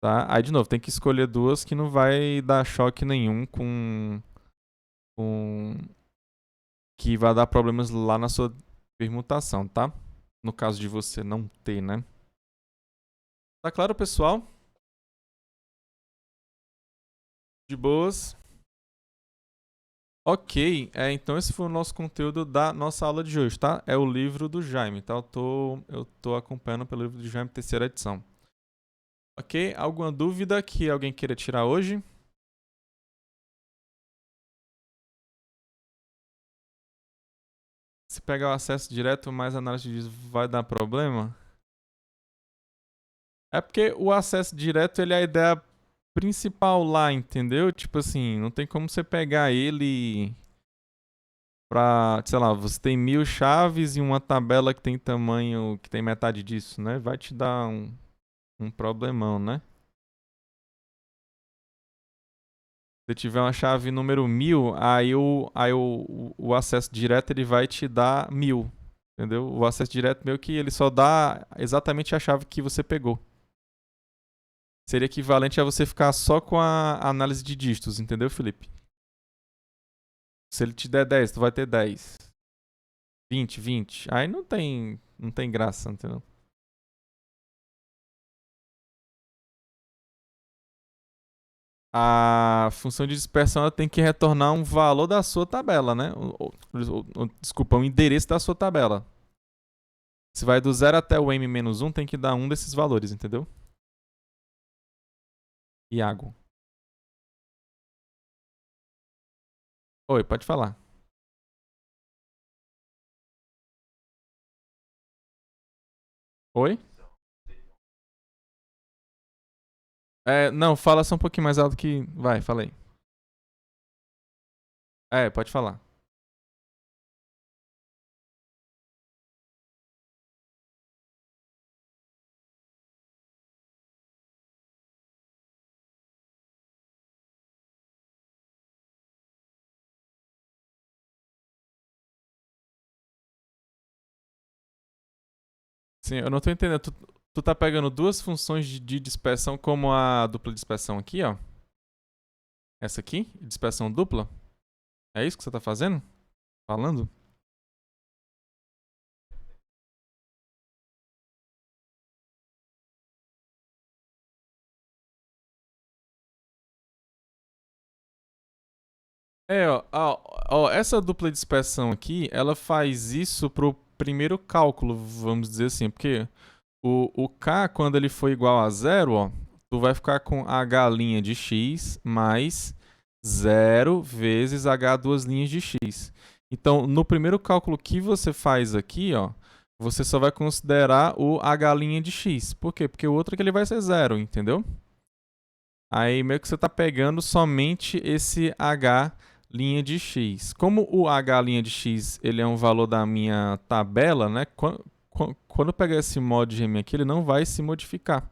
Tá? Aí de novo, tem que escolher duas que não vai dar choque nenhum com que vai dar problemas lá na sua permutação, tá? No caso de você não ter, né? Tá claro, pessoal? De boas. Ok, então esse foi o nosso conteúdo da nossa aula de hoje, tá? É o livro do Jaime, tá? Eu tô acompanhando pelo livro do Jaime, terceira edição. Ok, alguma dúvida que alguém queira tirar hoje? Se pegar o acesso direto, mais análise diz vai dar problema? É porque o acesso direto ele é a ideia principal lá, entendeu? Tipo assim, não tem como você pegar ele pra, sei lá, você tem 1000 chaves e uma tabela que tem tamanho, que tem metade disso, né? Vai te dar um problemão, né? Se tiver uma chave número 1000, o acesso direto ele vai te dar 1000, entendeu? O acesso direto meio que ele só dá exatamente a chave que você pegou. Seria equivalente a você ficar só com a análise de dígitos, entendeu, Felipe? Se ele te der 10, tu vai ter 10. 20, 20. Aí não tem graça, entendeu? A função de dispersão ela tem que retornar um valor da sua tabela, né? Desculpa, o endereço da sua tabela. Se vai do 0 até o m-1, tem que dar um desses valores, entendeu? Iago. Oi, pode falar. Oi? Não, fala só um pouquinho mais alto que. Vai, fala aí. Pode falar. Sim, eu não tô entendendo. Tu tá pegando duas funções de dispersão como a dupla dispersão aqui, ó. Essa aqui, dispersão dupla. É isso que você tá fazendo? Falando? Ó, essa dupla dispersão aqui, ela faz isso pro primeiro cálculo, vamos dizer assim, porque o K, quando ele for igual a zero, ó, tu vai ficar com H' de x mais 0 vezes H duas linhas de x. Então, no primeiro cálculo que você faz aqui, ó, você só vai considerar o H' de x. Por quê? Porque o outro aqui ele vai ser zero, entendeu? Aí meio que você está pegando somente esse H' de x. Como o H' de x ele é um valor da minha tabela, né? Quando eu pegar esse mod gem aqui, ele não vai se modificar,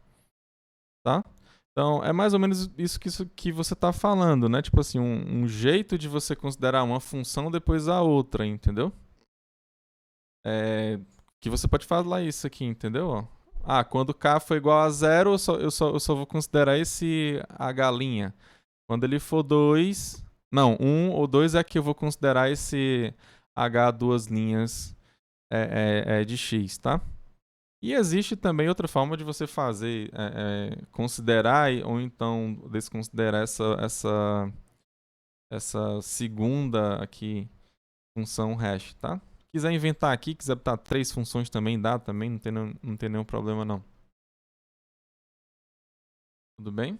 tá? Então, é mais ou menos isso que você está falando, né? Tipo assim, um jeito de você considerar uma função depois a outra, entendeu? Que você pode falar isso aqui, entendeu? Ó. Ah, quando K for igual a zero, eu só vou considerar esse H'. Quando ele for 2, não, 1 ou 2 é que eu vou considerar esse H duas linhas de X, tá? E existe também outra forma de você fazer, considerar ou então desconsiderar essa segunda aqui função hash, tá? Quiser inventar aqui, quiser botar 3 funções também, dá também, não tem nenhum problema não. Tudo bem?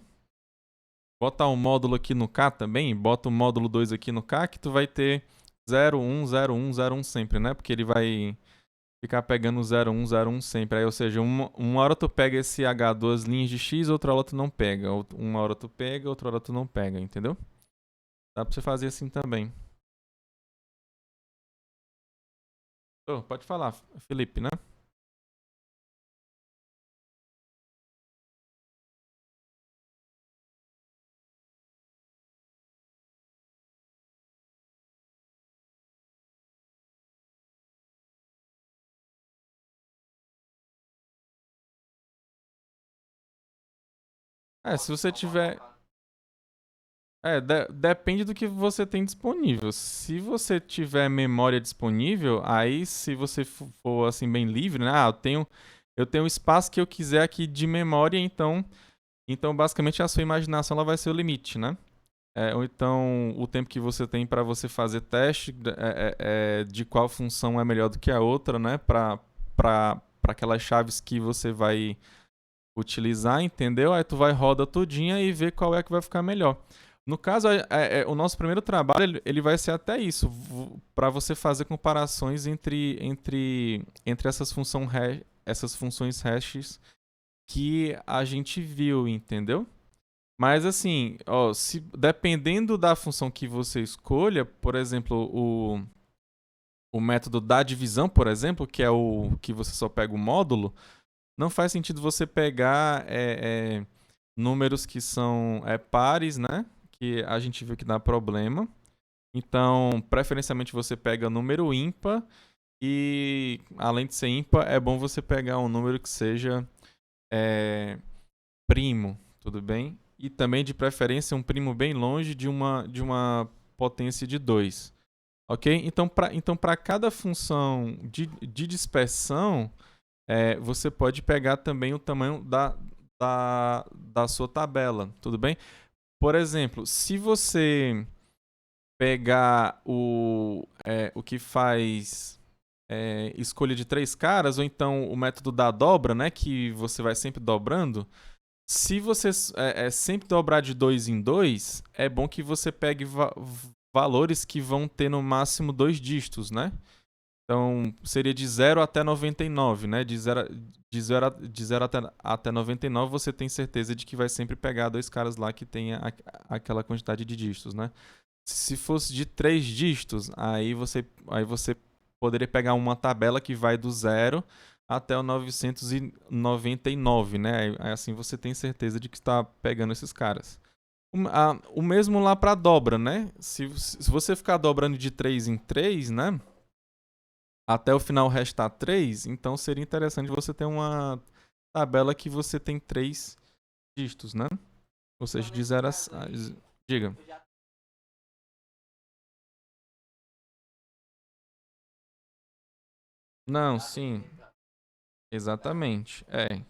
Bota um módulo aqui no K também, bota o módulo 2 aqui no K, que tu vai ter 0, 1, 0, 1, 0, 1 sempre, né? Porque ele vai ficar pegando 0, 1, 0, 1 sempre. Aí, ou seja, uma hora tu pega esse H duas linhas de X, outra hora tu não pega. Uma hora tu pega, outra hora tu não pega, entendeu? Dá pra você fazer assim também. Oh, pode falar, Felipe, né? Se você tiver. Depende do que você tem disponível. Se você tiver memória disponível, aí se você for assim bem livre, né? Eu tenho o espaço que eu quiser aqui de memória, então basicamente a sua imaginação ela vai ser o limite, né? Ou então o tempo que você tem para você fazer teste de qual função é melhor do que a outra, né? Para aquelas chaves que você vai utilizar, entendeu? Aí tu vai roda tudinha e vê qual é que vai ficar melhor. No caso, o nosso primeiro trabalho ele vai ser até isso, para você fazer comparações entre essas funções hashes que a gente viu, entendeu? Mas assim, ó, dependendo da função que você escolha, por exemplo, o método da divisão, por exemplo, que é o que você só pega o módulo, não faz sentido você pegar números que são pares, né? Que a gente viu que dá problema. Então, preferencialmente você pega número ímpar e, além de ser ímpar, é bom você pegar um número que seja primo, tudo bem? E também, de preferência, um primo bem longe de uma potência de 2. Ok? Então, para cada função de dispersão, você pode pegar também o tamanho da sua tabela, tudo bem? Por exemplo, se você pegar o que faz escolha de 3 caras, ou então o método da dobra, né, que você vai sempre dobrando, se você sempre dobrar de 2 em 2, é bom que você pegue valores que vão ter no máximo 2 dígitos, né? Então, seria de 0 até 99, né? De zero até 99, você tem certeza de que vai sempre pegar 2 caras lá que tenha aquela quantidade de dígitos, né? Se fosse de 3 dígitos, aí você poderia pegar uma tabela que vai do 0 até o 999, né? Aí assim você tem certeza de que está pegando esses caras. O mesmo lá para dobra, né? Se você ficar dobrando de 3 em 3, né? até o final restar 3, então seria interessante você ter uma tabela que você tem 3 dígitos, né? Ou seja, de 0 a... Diga. Não, sim. Exatamente. É.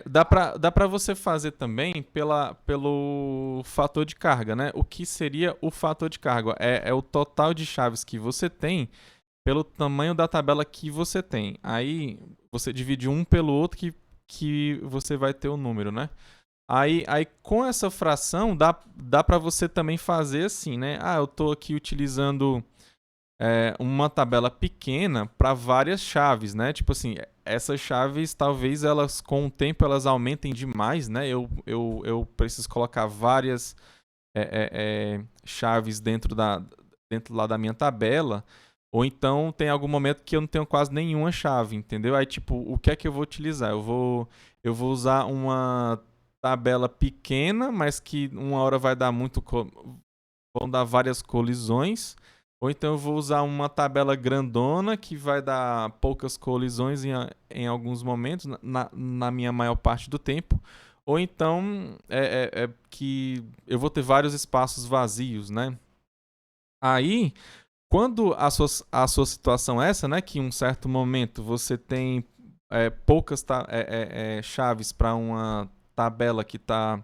Dá pra você fazer também pelo fator de carga, né? O que seria o fator de carga? É o total de chaves que você tem pelo tamanho da tabela que você tem. Aí você divide um pelo outro que você vai ter o número, né? Aí com essa fração dá para você também fazer assim, né? Ah, eu estou aqui utilizando uma tabela pequena para várias chaves, né? Tipo assim, essas chaves talvez elas com o tempo elas aumentem demais, né? Eu preciso colocar várias chaves dentro lá da minha tabela, ou então tem algum momento que eu não tenho quase nenhuma chave, entendeu? Aí tipo, o que é que eu vou utilizar? Eu vou usar uma tabela pequena, mas que uma hora vai dar vão dar várias colisões. Ou então eu vou usar uma tabela grandona que vai dar poucas colisões em alguns momentos, na minha maior parte do tempo. Ou então é que eu vou ter vários espaços vazios, né? Aí, quando a sua situação é essa, né? Que em um certo momento você tem poucas chaves para uma tabela que está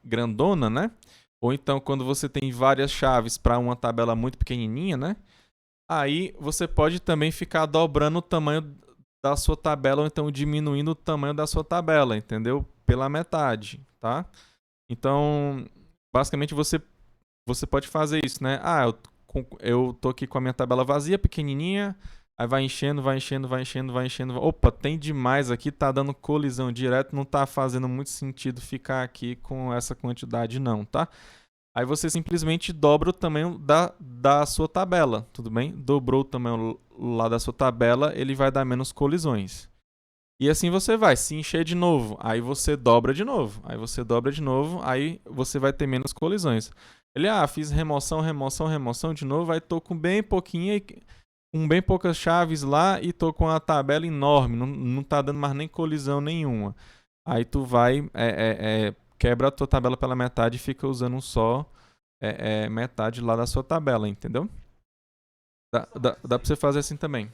grandona, né? Ou então quando você tem várias chaves para uma tabela muito pequenininha, né? Aí você pode também ficar dobrando o tamanho da sua tabela ou então diminuindo o tamanho da sua tabela, entendeu? Pela metade, tá? Então, basicamente você pode fazer isso, né? Ah, eu tô aqui com a minha tabela vazia, pequenininha, aí vai enchendo, vai enchendo, vai enchendo, vai enchendo. Opa, tem demais aqui, tá dando colisão direto, não tá fazendo muito sentido ficar aqui com essa quantidade não, tá? Aí você simplesmente dobra o tamanho da sua tabela, tudo bem? Dobrou o tamanho lá da sua tabela, ele vai dar menos colisões. E assim você vai, se encher de novo, aí você dobra de novo, aí você dobra de novo, aí você vai ter menos colisões. Ele, fiz remoção, remoção, remoção de novo, aí tô com bem pouquinha, com bem poucas chaves lá e tô com a tabela enorme, não tá dando mais nem colisão nenhuma. Aí tu vai, quebra a tua tabela pela metade e fica usando só metade lá da sua tabela, entendeu? Dá pra você fazer assim também.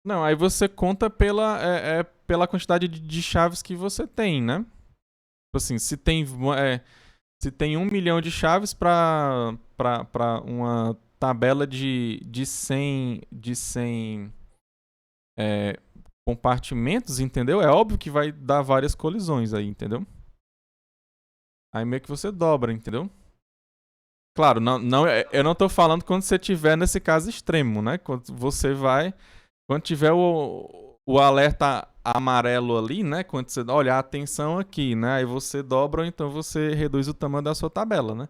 Não, aí você conta pela quantidade de chaves que você tem, né? Tipo assim, se tem 1 milhão de chaves para uma tabela de 100 compartimentos, entendeu? É óbvio que vai dar várias colisões aí, entendeu? Aí meio que você dobra, entendeu? Claro, eu não tô falando quando você tiver nesse caso extremo, né? Quando tiver o alerta amarelo ali, né? Quando você olha, atenção aqui, né? Aí você dobra ou então você reduz o tamanho da sua tabela, né?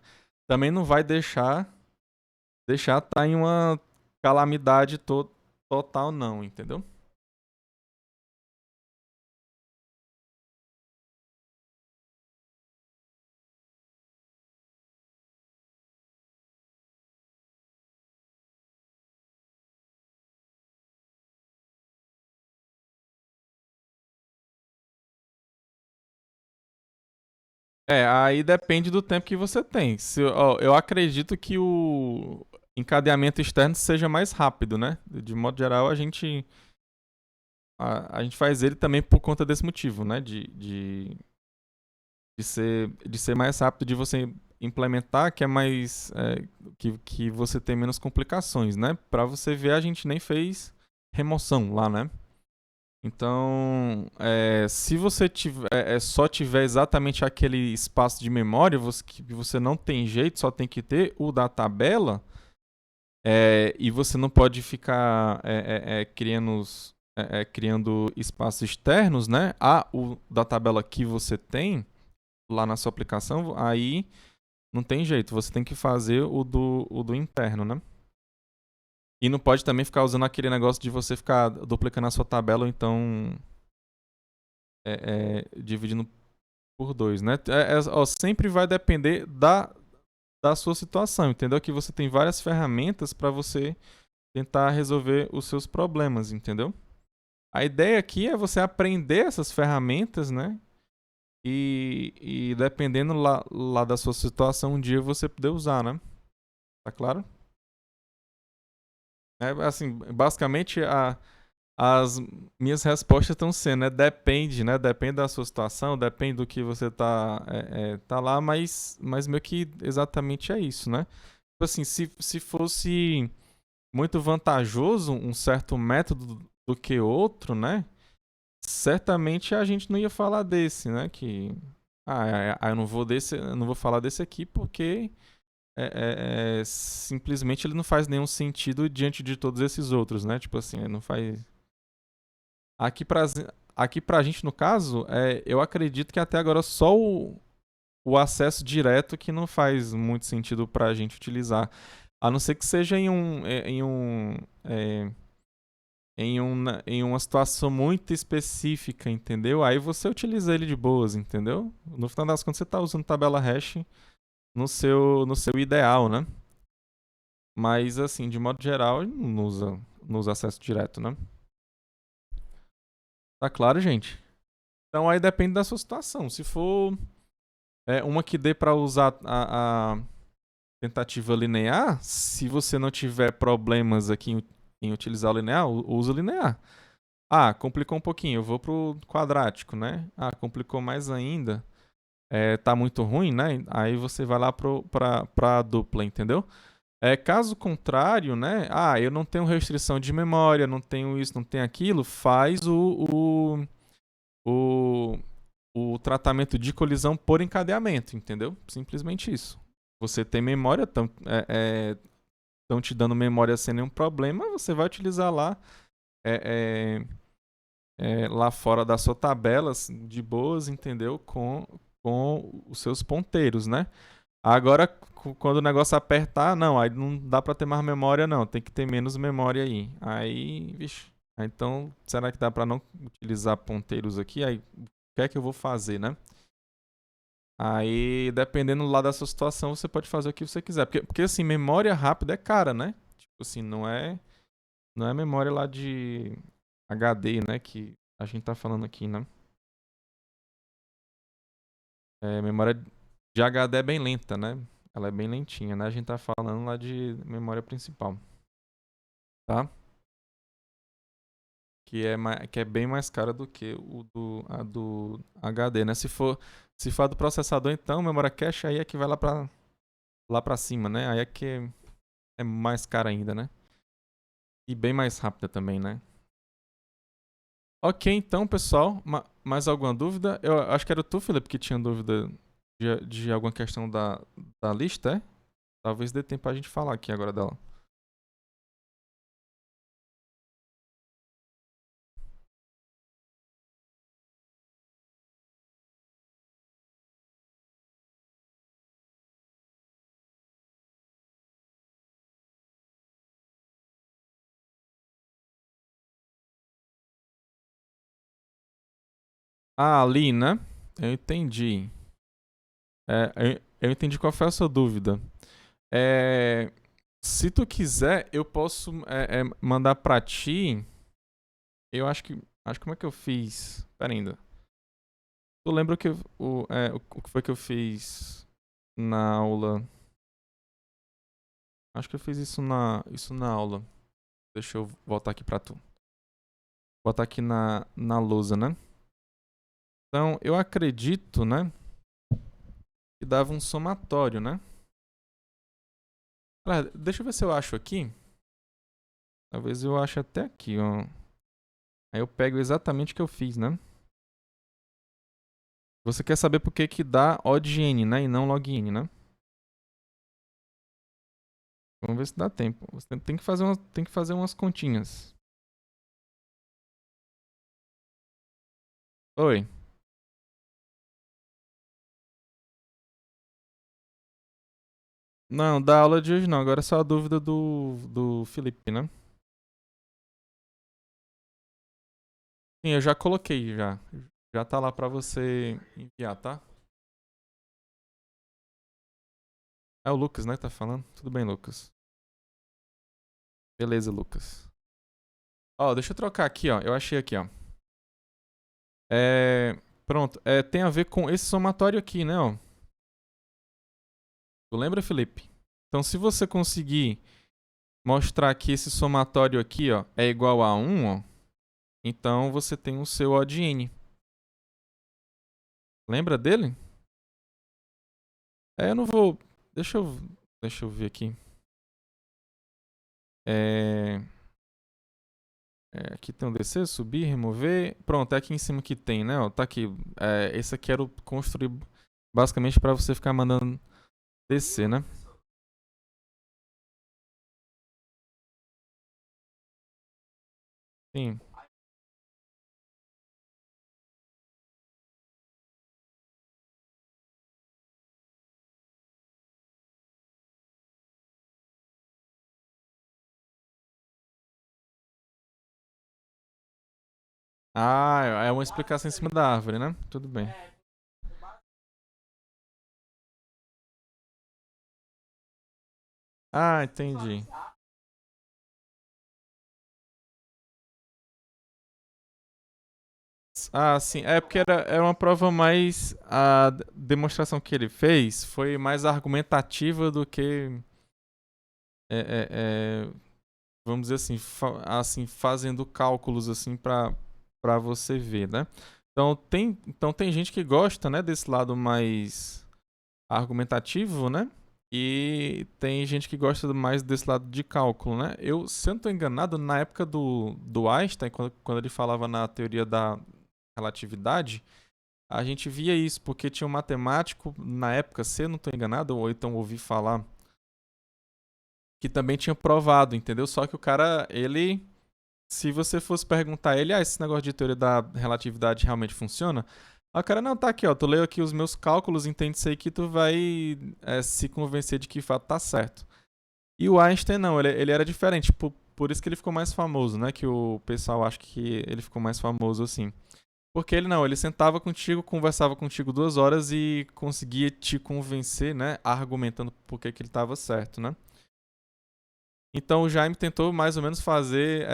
Também não vai deixar tá em uma calamidade total não, entendeu? Aí depende do tempo que você tem. Eu acredito que o encadeamento externo seja mais rápido, né? De modo geral, a gente faz ele também por conta desse motivo, né? De ser mais rápido de você implementar, que é mais. Que você tem menos complicações, né? Para você ver, a gente nem fez remoção lá, né? Então, se você só tiver exatamente aquele espaço de memória, que você não tem jeito, só tem que ter o da tabela, e você não pode ficar criando espaços externos, né? O da tabela que você tem lá na sua aplicação, aí Não tem jeito, você tem que fazer o do interno, né? E não pode também ficar usando aquele negócio de você ficar duplicando a sua tabela ou então dividindo por dois, né? Ó, sempre vai depender da sua situação, entendeu? Que você tem várias ferramentas para você tentar resolver os seus problemas, entendeu? A ideia aqui é você aprender essas ferramentas, né? E dependendo lá da sua situação, um dia você poder usar, né? Tá claro? É, assim, basicamente as minhas respostas estão sendo, né? Depende, né? Depende da sua situação, depende do que você tá lá, mas meio que exatamente é isso, né? Tipo assim, se fosse muito vantajoso um certo método do que outro, né? Certamente a gente não ia falar desse, né? Que eu não vou falar desse aqui porque simplesmente ele não faz nenhum sentido diante de todos esses outros, né? Tipo assim, não faz. Aqui pra, aqui pra gente, no caso, eu acredito que até agora só o acesso direto que não faz muito sentido pra gente utilizar. A não ser que seja em uma situação muito específica, entendeu? Aí você utiliza ele de boas, entendeu? No final das contas, você está usando tabela hash no seu ideal, né? Mas, assim, de modo geral, ele não usa acesso direto, né? Tá claro, gente? Então aí depende da sua situação. Se for uma que dê para usar a tentativa linear, se você não tiver problemas aqui em utilizar o linear, usa o linear. Ah, complicou um pouquinho, eu vou pro quadrático, né? Ah, complicou mais ainda. Tá muito ruim, né? Aí você vai lá pra dupla, entendeu? Caso contrário, né? Ah, eu não tenho restrição de memória, não tenho isso, não tenho aquilo. Faz o, o tratamento de colisão por encadeamento, entendeu? Simplesmente isso. Você tem memória, estão te dando memória sem nenhum problema, você vai utilizar lá é, lá fora da sua tabela, assim, de boas, entendeu? Com os seus ponteiros, né? Agora, quando o negócio apertar, não, aí não dá pra ter mais memória, não. Tem que ter menos memória aí. Aí, vixe. Então, será que dá pra não utilizar ponteiros aqui? Aí, o que é que eu vou fazer, né? Aí, dependendo lá da sua situação, você pode fazer o que você quiser. Porque assim, memória rápida é cara, né? Tipo assim, não é memória lá de HD, né? Que a gente tá falando aqui, né? Memória de HD é bem lenta, né? Ela é bem lentinha, né? A gente tá falando lá de memória principal, tá? Que é bem mais cara do que a do HD, né? Se for a do processador, então, memória cache aí é que vai lá pra cima, né? Aí é que é mais cara ainda, né? E bem mais rápida também, né? Ok, então, pessoal, mais alguma dúvida? Eu acho que era tu, Felipe, que tinha dúvida de alguma questão da lista, é? Talvez dê tempo pra gente falar aqui agora dela. Ah, ali, né? Eu entendi. Eu entendi qual foi a sua dúvida. É, se tu quiser, eu posso mandar pra ti. Eu acho que. Acho como é que eu fiz. Pera ainda. Tu lembra o que foi que eu fiz na aula? Acho que eu fiz isso na aula. Deixa eu voltar aqui pra tu. Botar aqui na lousa, né? Então, eu acredito, né? Que dava um somatório, né? Deixa eu ver se eu acho aqui. Talvez eu ache até aqui, ó. Aí eu pego exatamente o que eu fiz, né? Você quer saber por que que dá odd-n, né? E não log-n, né? Vamos ver se dá tempo. Você tem que fazer umas continhas. Oi. Não, da aula de hoje não. Agora é só a dúvida do Felipe, né? Sim, eu já coloquei já. Já tá lá pra você enviar, tá? É o Lucas, né, que tá falando? Tudo bem, Lucas. Beleza, Lucas. Ó, deixa eu trocar aqui, ó. Eu achei aqui, ó. Pronto. Tem a ver com esse somatório aqui, né, ó. Tu lembra, Felipe? Então, se você conseguir mostrar que esse somatório aqui, ó, é igual a 1, ó, então você tem o seu O de N. Lembra dele? Eu não vou... Deixa eu ver aqui. É... aqui tem um descer, subir, remover. Pronto, é aqui em cima que tem, né? Ó, tá aqui. Esse aqui era o construir basicamente para você ficar mandando descer, né? Sim. Ah, é uma explicação em cima da árvore, né? Tudo bem. Ah, entendi. Ah, sim. É porque era uma prova mais. A demonstração que ele fez foi mais argumentativa do que. é, é, é, vamos dizer assim, assim, fazendo cálculos assim para você ver, né? Então tem gente que gosta, né, desse lado mais argumentativo, né? E tem gente que gosta mais desse lado de cálculo, né? Se eu não estou enganado, na época do Einstein, quando ele falava na teoria da relatividade, a gente via isso, porque tinha um matemático na época, se eu não estou enganado, ou então ouvi falar, que também tinha provado, entendeu? Só que o cara, ele, se você fosse perguntar a ele, esse negócio de teoria da relatividade realmente funciona? Aí o cara, não, tá aqui, ó, tu leu aqui os meus cálculos, entende isso aí que tu vai se convencer de que de fato tá certo. E o Einstein não, ele era diferente, por isso que ele ficou mais famoso, né? Que o pessoal acha que ele ficou mais famoso assim. Porque ele não, ele sentava contigo, conversava contigo 2 horas e conseguia te convencer, né? Argumentando por que ele estava certo, né? Então o Jaime tentou mais ou menos fazer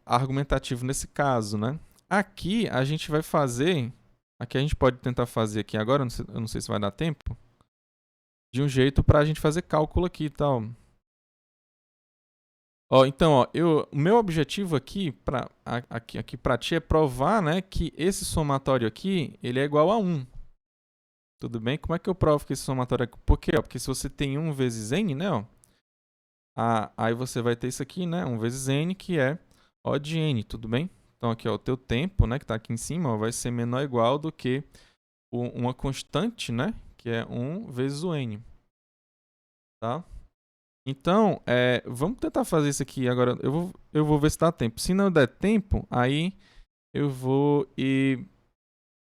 argumentativo nesse caso, né? Aqui a gente vai fazer. Aqui a gente pode tentar fazer aqui agora, eu não sei se vai dar tempo. De um jeito para a gente fazer cálculo aqui e tal. Ó, então, ó, o meu objetivo aqui para ti é provar, né, que esse somatório aqui, ele é igual a 1. Tudo bem? Como é que eu provo que esse somatório é... Por quê? Ó, porque se você tem 1 vezes n, né, ó, aí você vai ter isso aqui, né, 1 vezes n, que é O de n, tudo bem? Então aqui, ó, o teu tempo, né, que está aqui em cima, ó, vai ser menor ou igual do que uma constante, né, que é 1 vezes o n, tá? Então, vamos tentar fazer isso aqui agora. Eu vou ver se dá tempo. Se não der tempo, aí eu vou e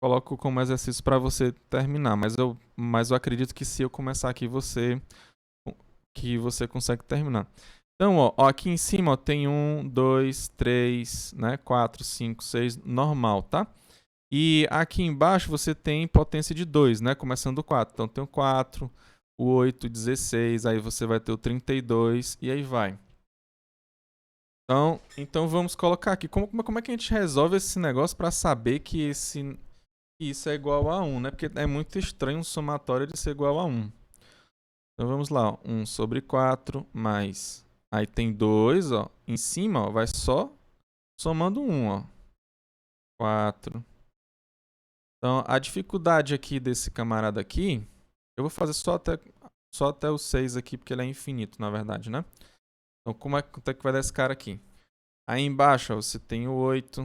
coloco como exercício para você terminar. Mas eu acredito que se eu começar aqui, você consegue terminar. Então, ó, aqui em cima ó, tem 1, 2, 3, né, 4, 5, 6, normal, tá? E aqui embaixo você tem potência de 2, né? Começando do 4. Então tem o 4, o 8, 16, aí você vai ter o 32 e aí vai. Então vamos colocar aqui. Como é que a gente resolve esse negócio para saber que isso é igual a 1, né? Porque é muito estranho um somatório de ser igual a 1. Então vamos lá, ó. 1 sobre 4 mais... Aí tem 2, ó. Em cima, ó, vai só somando 1, ó. 4. Então, a dificuldade aqui desse camarada aqui, eu vou fazer só até o 6 aqui, porque ele é infinito, na verdade, né? Então, quanto é que vai dar esse cara aqui? Aí embaixo, ó, você tem o 8,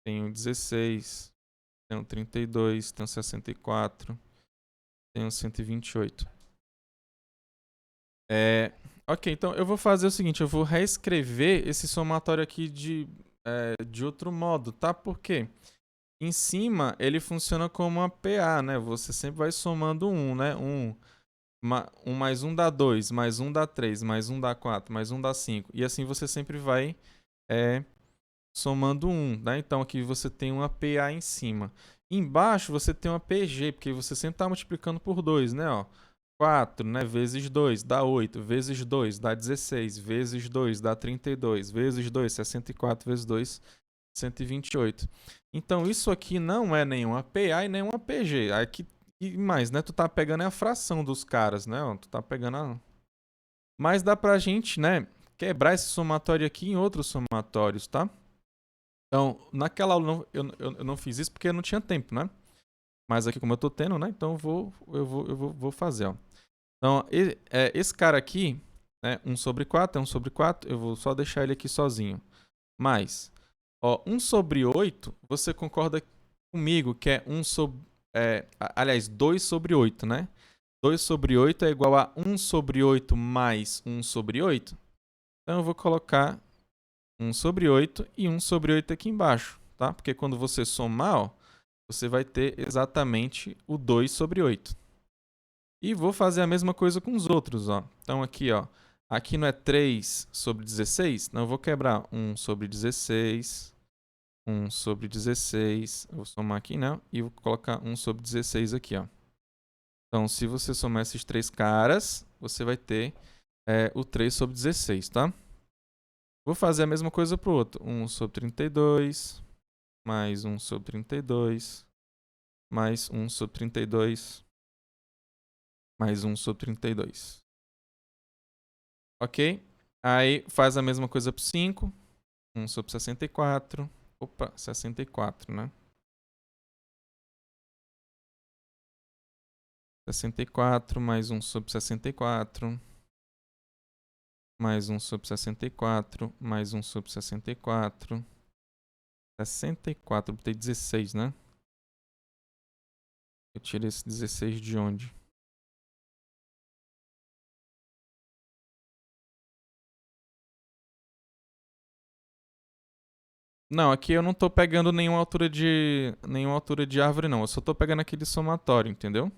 tem o 16, tem o 32, tem o 64, tem o 128. Ok, então eu vou fazer o seguinte, eu vou reescrever esse somatório aqui de outro modo, tá? Por quê? Em cima, ele funciona como uma PA, né? Você sempre vai somando 1, né? 1 1 mais 1 dá 2, mais 1 dá 3, mais 1 dá 4, mais 1 dá 5. E assim você sempre vai somando 1, né? Então aqui você tem uma PA em cima. Embaixo você tem uma PG, porque você sempre está multiplicando por 2, né? Ó, 4, né? Vezes 2 dá 8, vezes 2 dá 16, vezes 2 dá 32, vezes 2, 64, vezes 2, 128. Então isso aqui não é nenhuma PA e nenhuma PG. Aqui, e mais, né? Tu tá pegando a fração dos caras, né? Ó, tu tá pegando a... Mas dá pra gente, né, quebrar esse somatório aqui em outros somatórios, tá? Então, naquela aula eu não fiz isso porque eu não tinha tempo, né? Mas aqui como eu tô tendo, né? Então eu vou fazer, ó. Então, esse cara aqui, né, 1 sobre 4 é 1 sobre 4, eu vou só deixar ele aqui sozinho. Mas, ó, 1 sobre 8, você concorda comigo que é 1 sobre... aliás, 2 sobre 8, né? 2 sobre 8 é igual a 1 sobre 8 mais 1 sobre 8. Então, eu vou colocar 1 sobre 8 e 1 sobre 8 aqui embaixo, tá? Porque quando você somar, ó, você vai ter exatamente o 2 sobre 8. E vou fazer a mesma coisa com os outros, ó. Então aqui, ó, aqui não é 3 sobre 16? Não, eu vou quebrar 1 sobre 16, 1 sobre 16, eu vou somar aqui, né? E vou colocar 1 sobre 16 aqui, ó. Então, se você somar esses três caras, você vai ter o 3 sobre 16, tá? Vou fazer a mesma coisa para o outro. 1 sobre 32, mais 1 sobre 32, mais 1 sobre 32, mais 1 sobre 32. Ok? Aí faz a mesma coisa para o 5. 1 sobre 64. Opa, 64, né? 64 mais 1 sobre 64. Mais 1 sobre 64. Mais 1 sobre 64. 64, botei 16, né? Eu tirei esse 16 de onde? Não, aqui eu não tô pegando nenhuma altura de árvore, não. Eu só tô pegando aquele somatório, entendeu?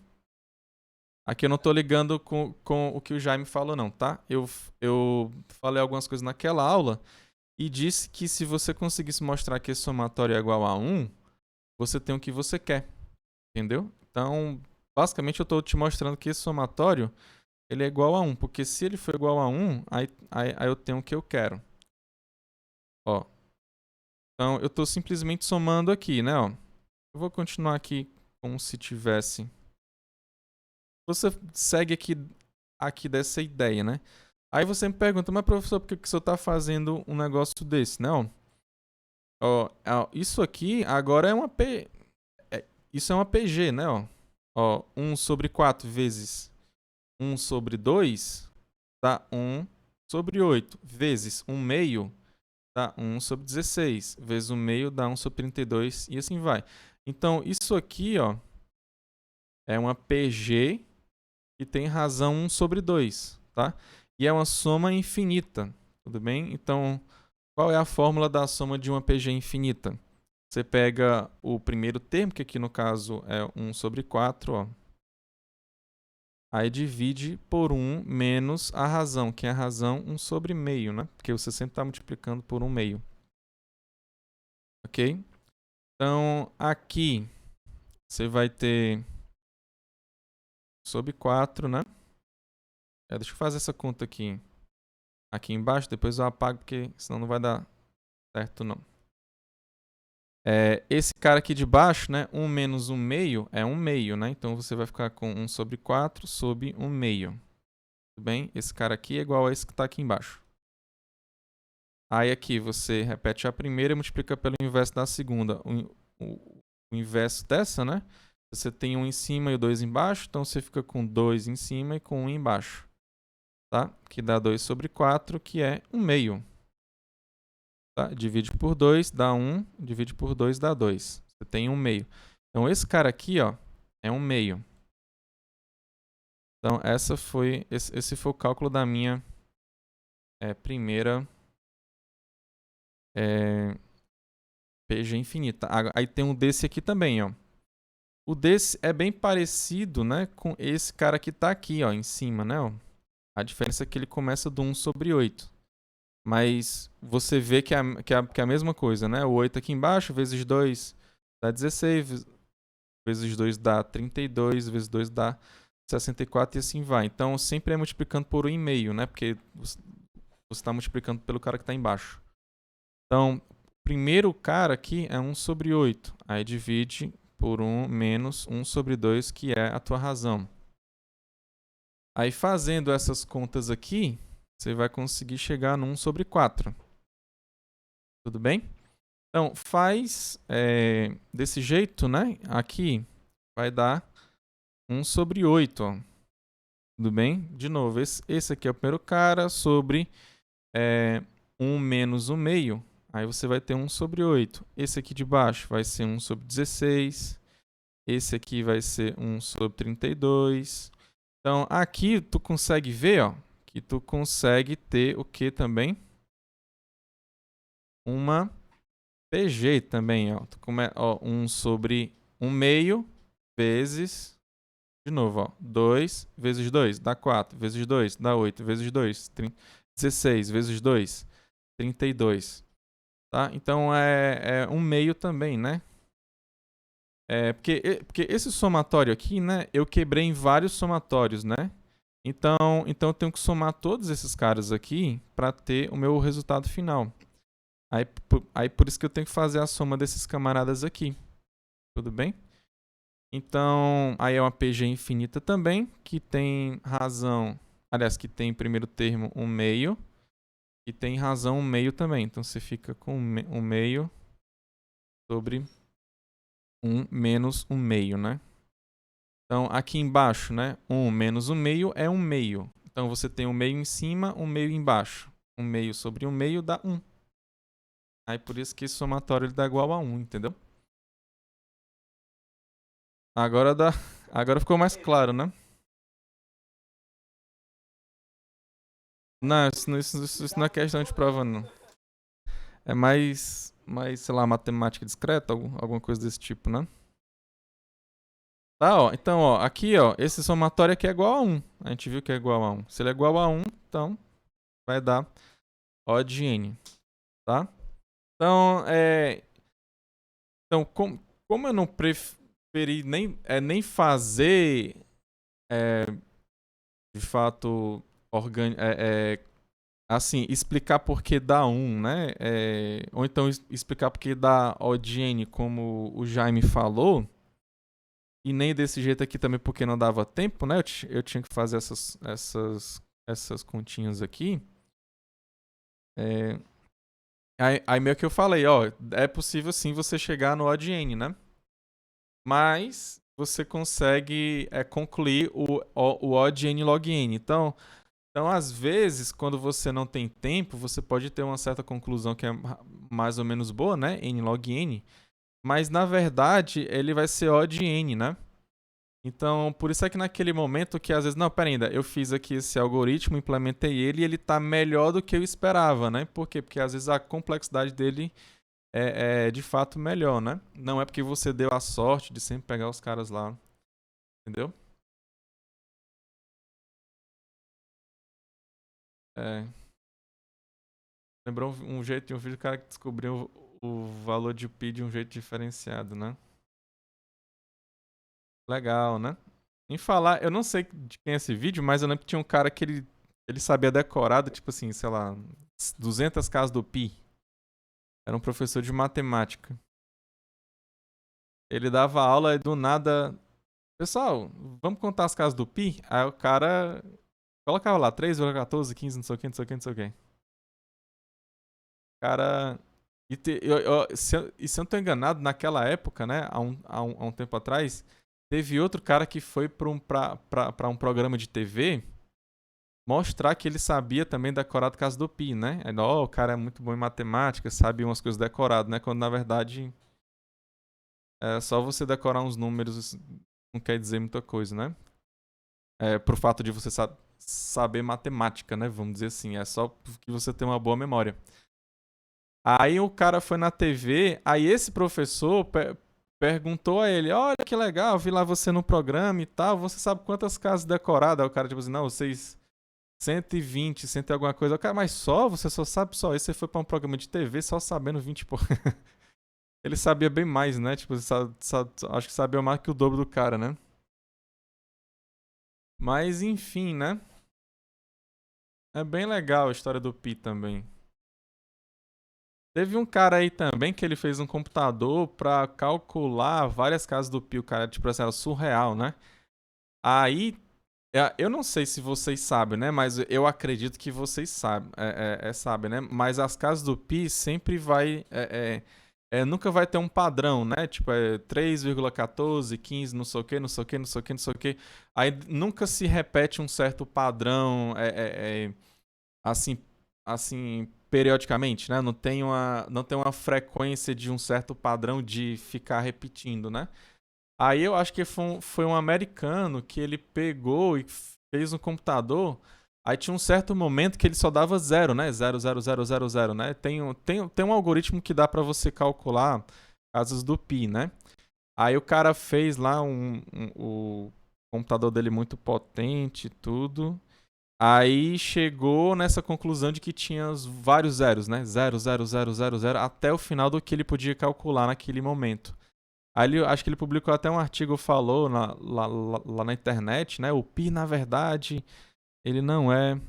Aqui eu não tô ligando com o que o Jaime falou, não, tá? Eu falei algumas coisas naquela aula e disse que se você conseguisse mostrar que esse somatório é igual a 1, você tem o que você quer, entendeu? Então, basicamente eu tô te mostrando que esse somatório ele é igual a 1, porque se ele for igual a 1, aí eu tenho o que eu quero. Ó, então eu tô simplesmente somando aqui, né? Ó. Eu vou continuar aqui como se tivesse... Você segue aqui dessa ideia, né? Aí você me pergunta, mas professor, por que o senhor está fazendo um negócio desse? Não. Ó, isso aqui agora é uma isso é uma PG, né? Ó, 1 sobre 4 vezes 1 sobre 2 dá 1 sobre 8. Vezes 1 meio dá 1 sobre 16. Vezes 1 meio dá 1 sobre 32 e assim vai. Então, isso aqui, ó, é uma PG que tem razão 1 sobre 2, tá? E é uma soma infinita, tudo bem? Então, qual é a fórmula da soma de uma PG infinita? Você pega o primeiro termo, que aqui no caso é 1 sobre 4, ó. Aí divide por 1 menos a razão, que é a razão 1 sobre meio, né? Porque você sempre está multiplicando por 1 meio. Ok? Então, aqui você vai ter sobre 4, né? Deixa eu fazer essa conta aqui embaixo, depois eu apago, porque senão não vai dar certo não. Esse cara aqui de baixo, né? 1 menos 1 meio é 1 meio, né? Então você vai ficar com 1 sobre 4 sobre 1 meio. Tudo bem? Esse cara aqui é igual a esse que está aqui embaixo. Aí aqui você repete a primeira e multiplica pelo inverso da segunda. O inverso dessa, né? Você tem 1 em cima e o 2 embaixo, então você fica com 2 em cima e com 1 embaixo. Tá? Que dá 2 sobre 4, que é 1 meio. Tá? Divide por 2, dá 1. Divide por 2, dá 2. Você tem 1 meio. Então, esse cara aqui, ó, é 1 meio. Então, esse foi o cálculo da minha primeira PG infinita. Aí tem um desse aqui também, ó. O desse é bem parecido, né, com esse cara que tá aqui, ó, em cima, né, ó. A diferença é que ele começa do 1 sobre 8. Mas você vê que é a mesma coisa, né? O 8 aqui embaixo, vezes 2 dá 16, vezes 2 dá 32, vezes 2 dá 64 e assim vai. Então, sempre é multiplicando por 1,5, né? Porque você está multiplicando pelo cara que está embaixo. Então, o primeiro cara aqui é 1 sobre 8. Aí divide por 1 menos 1 sobre 2, que é a tua razão. Aí, fazendo essas contas aqui, você vai conseguir chegar no 1 sobre 4. Tudo bem? Então, faz desse jeito, né? Aqui vai dar 1 sobre 8, ó. Tudo bem? De novo, esse aqui é o primeiro cara sobre 1 menos 1 meio. Aí você vai ter 1 sobre 8. Esse aqui de baixo vai ser 1 sobre 16. Esse aqui vai ser 1 sobre 32. Então, aqui tu consegue ver, ó, que tu consegue ter o que também? Uma PG também, ó. 1 sobre 1 meio vezes, de novo, ó, 2 vezes 2 dá 4, vezes 2 dá 8, vezes 2, 16, vezes 2, 32. Tá? Então é 1 meio também, né? Porque esse somatório aqui, né, eu quebrei em vários somatórios, né? Então eu tenho que somar todos esses caras aqui para ter o meu resultado final. Aí por isso que eu tenho que fazer a soma desses camaradas aqui. Tudo bem? Então, aí é uma PG infinita também, que tem razão, aliás, que tem em primeiro termo 1 meio, e tem razão 1 meio também. Então, você fica com 1 meio sobre 1 menos 1 meio, né? Então, aqui embaixo, né, 1 menos 1 meio é 1 meio. Então, você tem 1 meio em cima, 1 meio embaixo. 1 meio sobre 1 meio dá 1. Aí, por isso que esse somatório ele dá igual a 1, entendeu? Agora ficou mais claro, né? Não, isso não é questão de prova, não. É mais, sei lá, matemática discreta, alguma coisa desse tipo, né? Tá, ó. Então, ó, aqui, ó, esse somatório aqui é igual a 1. A gente viu que é igual a 1. Se ele é igual a 1, então vai dar O de N, tá? Então, como eu não preferi nem fazer, de fato, assim, explicar por que dá 1, né? Ou então explicar por que dá O de N, como o Jaime falou, e nem desse jeito aqui também porque não dava tempo, né? Eu tinha que fazer essas continhas aqui. Aí meio que eu falei, ó, é possível sim você chegar no O de N, né? Mas você consegue concluir o O de N log N. Então, às vezes, quando você não tem tempo, você pode ter uma certa conclusão que é mais ou menos boa, né? N log N. Mas, na verdade, ele vai ser O de N, né? Então, por isso é que naquele momento que às vezes, não, pera ainda, eu fiz aqui esse algoritmo, implementei ele e ele tá melhor do que eu esperava, né? Por quê? Porque às vezes a complexidade dele é de fato melhor, né? Não é porque você deu a sorte de sempre pegar os caras lá, entendeu? É. Lembrou um jeito de um vídeo, o cara que descobriu o valor de pi de um jeito diferenciado, né? Legal, né? Em falar, eu não sei de quem é esse vídeo, mas eu lembro que tinha um cara que ele sabia decorado, tipo assim, sei lá, 200 casas do pi. Era um professor de matemática. Ele dava aula e do nada, pessoal, vamos contar as casas do pi? Aí o cara colocava lá 3,14, 15, não sei o que, não sei o que, não sei o que. Cara. Se eu não tô enganado, naquela época, né, há um tempo atrás, teve outro cara que foi pra um programa de TV mostrar que ele sabia também decorar do caso do pi, né? Aí, o cara é muito bom em matemática, sabe umas coisas decoradas, né? Quando na verdade é só você decorar uns números, não quer dizer muita coisa, né? Pro fato de você saber matemática, né? Vamos dizer assim, é só que você tem uma boa memória. Aí o cara foi na TV, aí esse professor perguntou a ele, olha que legal, vi lá você no programa e tal, você sabe quantas casas decoradas? Aí o cara tipo assim, não, vocês 120, 100 e alguma coisa. O cara, mas só? Você só sabe só isso? Você foi pra um programa de TV só sabendo 20 por... Ele sabia bem mais, né? Tipo, acho que sabia mais que o dobro do cara, né? Mas enfim, né? É bem legal a história do Pi também. Teve um cara aí também que ele fez um computador pra calcular várias casas do Pi. O cara, tipo assim, era surreal, né? Aí, eu não sei se vocês sabem, né? Mas eu acredito que vocês sabem, sabem, né? Mas as casas do Pi sempre vai... nunca vai ter um padrão, né? Tipo, 3,14, 15, não sei o que, não sei o que, não sei o que, não sei o que. Aí nunca se repete um certo padrão, assim, assim, periodicamente, né? Não tem uma frequência de um certo padrão de ficar repetindo, né? Aí eu acho que foi um americano que ele pegou e fez um computador. Aí tinha um certo momento que ele só dava zero, né? Zero, zero, zero, zero, zero, né? Tem um algoritmo que dá para você calcular casas do pi, né? Aí o cara fez lá o computador dele muito potente e tudo. Aí chegou nessa conclusão de que tinha vários zeros, né? Zero, zero, zero, zero, zero, até o final do que ele podia calcular naquele momento. Aí acho que ele publicou até um artigo, falou lá na internet, né? O pi, na verdade, ele não é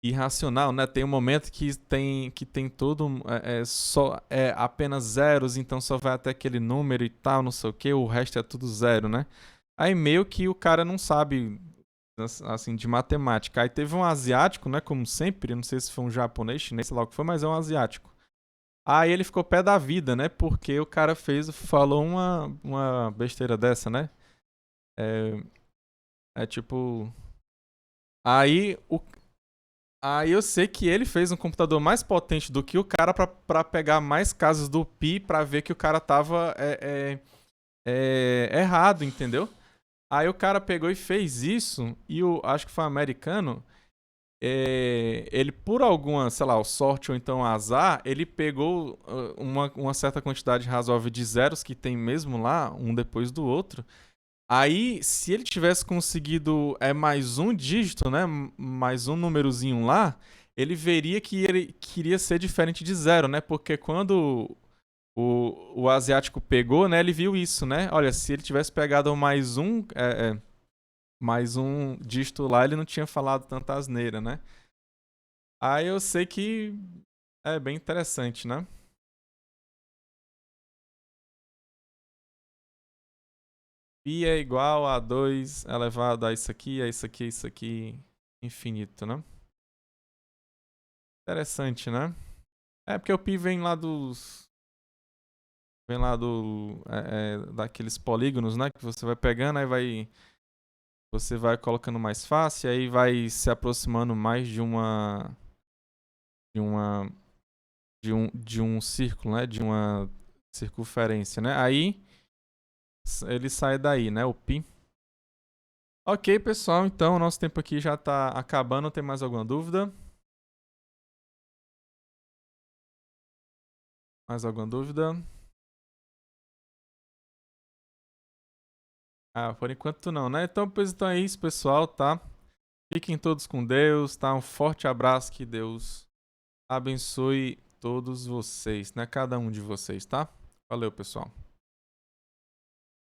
irracional, né? Tem um momento que tem todo só apenas zeros, então só vai até aquele número e tal, não sei o que, o resto é tudo zero, né? Aí meio que o cara não sabe assim de matemática. Aí teve um asiático, né? Como sempre, não sei se foi um japonês, chinês, sei lá o que foi, mas é um asiático. Aí ele ficou pé da vida, né? Porque o cara falou uma besteira dessa, né? É, tipo. Aí, aí eu sei que ele fez um computador mais potente do que o cara pra pegar mais casos do pi pra ver que o cara tava errado, entendeu? Aí o cara pegou e fez isso, e acho que foi um americano. Ele, por alguma, sei lá, sorte ou então azar, ele pegou uma certa quantidade razoável de zeros que tem mesmo lá, um depois do outro. Aí, se ele tivesse conseguido mais um dígito, né, mais um númerozinho lá, ele veria que ele queria ser diferente de zero, né? Porque quando o asiático pegou, né, ele viu isso, né? Olha, se ele tivesse pegado mais um dígito lá, ele não tinha falado tanta asneira, né? Aí eu sei que é bem interessante, né? Pi é igual a 2 elevado a isso aqui, a isso aqui, isso aqui, infinito, né? Interessante, né? É porque o pi vem lá dos... Vem lá daqueles polígonos, né? Que você vai pegando, aí vai... Você vai colocando mais fácil, aí vai se aproximando mais de uma... De uma... De um círculo, né? De uma circunferência, né? Aí ele sai daí, né? O pi. Ok, pessoal, então o nosso tempo aqui já tá acabando. Tem mais alguma dúvida? Mais alguma dúvida? Ah, por enquanto não, né? Então, pois então é isso, pessoal, tá? Fiquem todos com Deus, tá? Um forte abraço, que Deus abençoe todos vocês, né? Cada um de vocês, tá? Valeu, pessoal.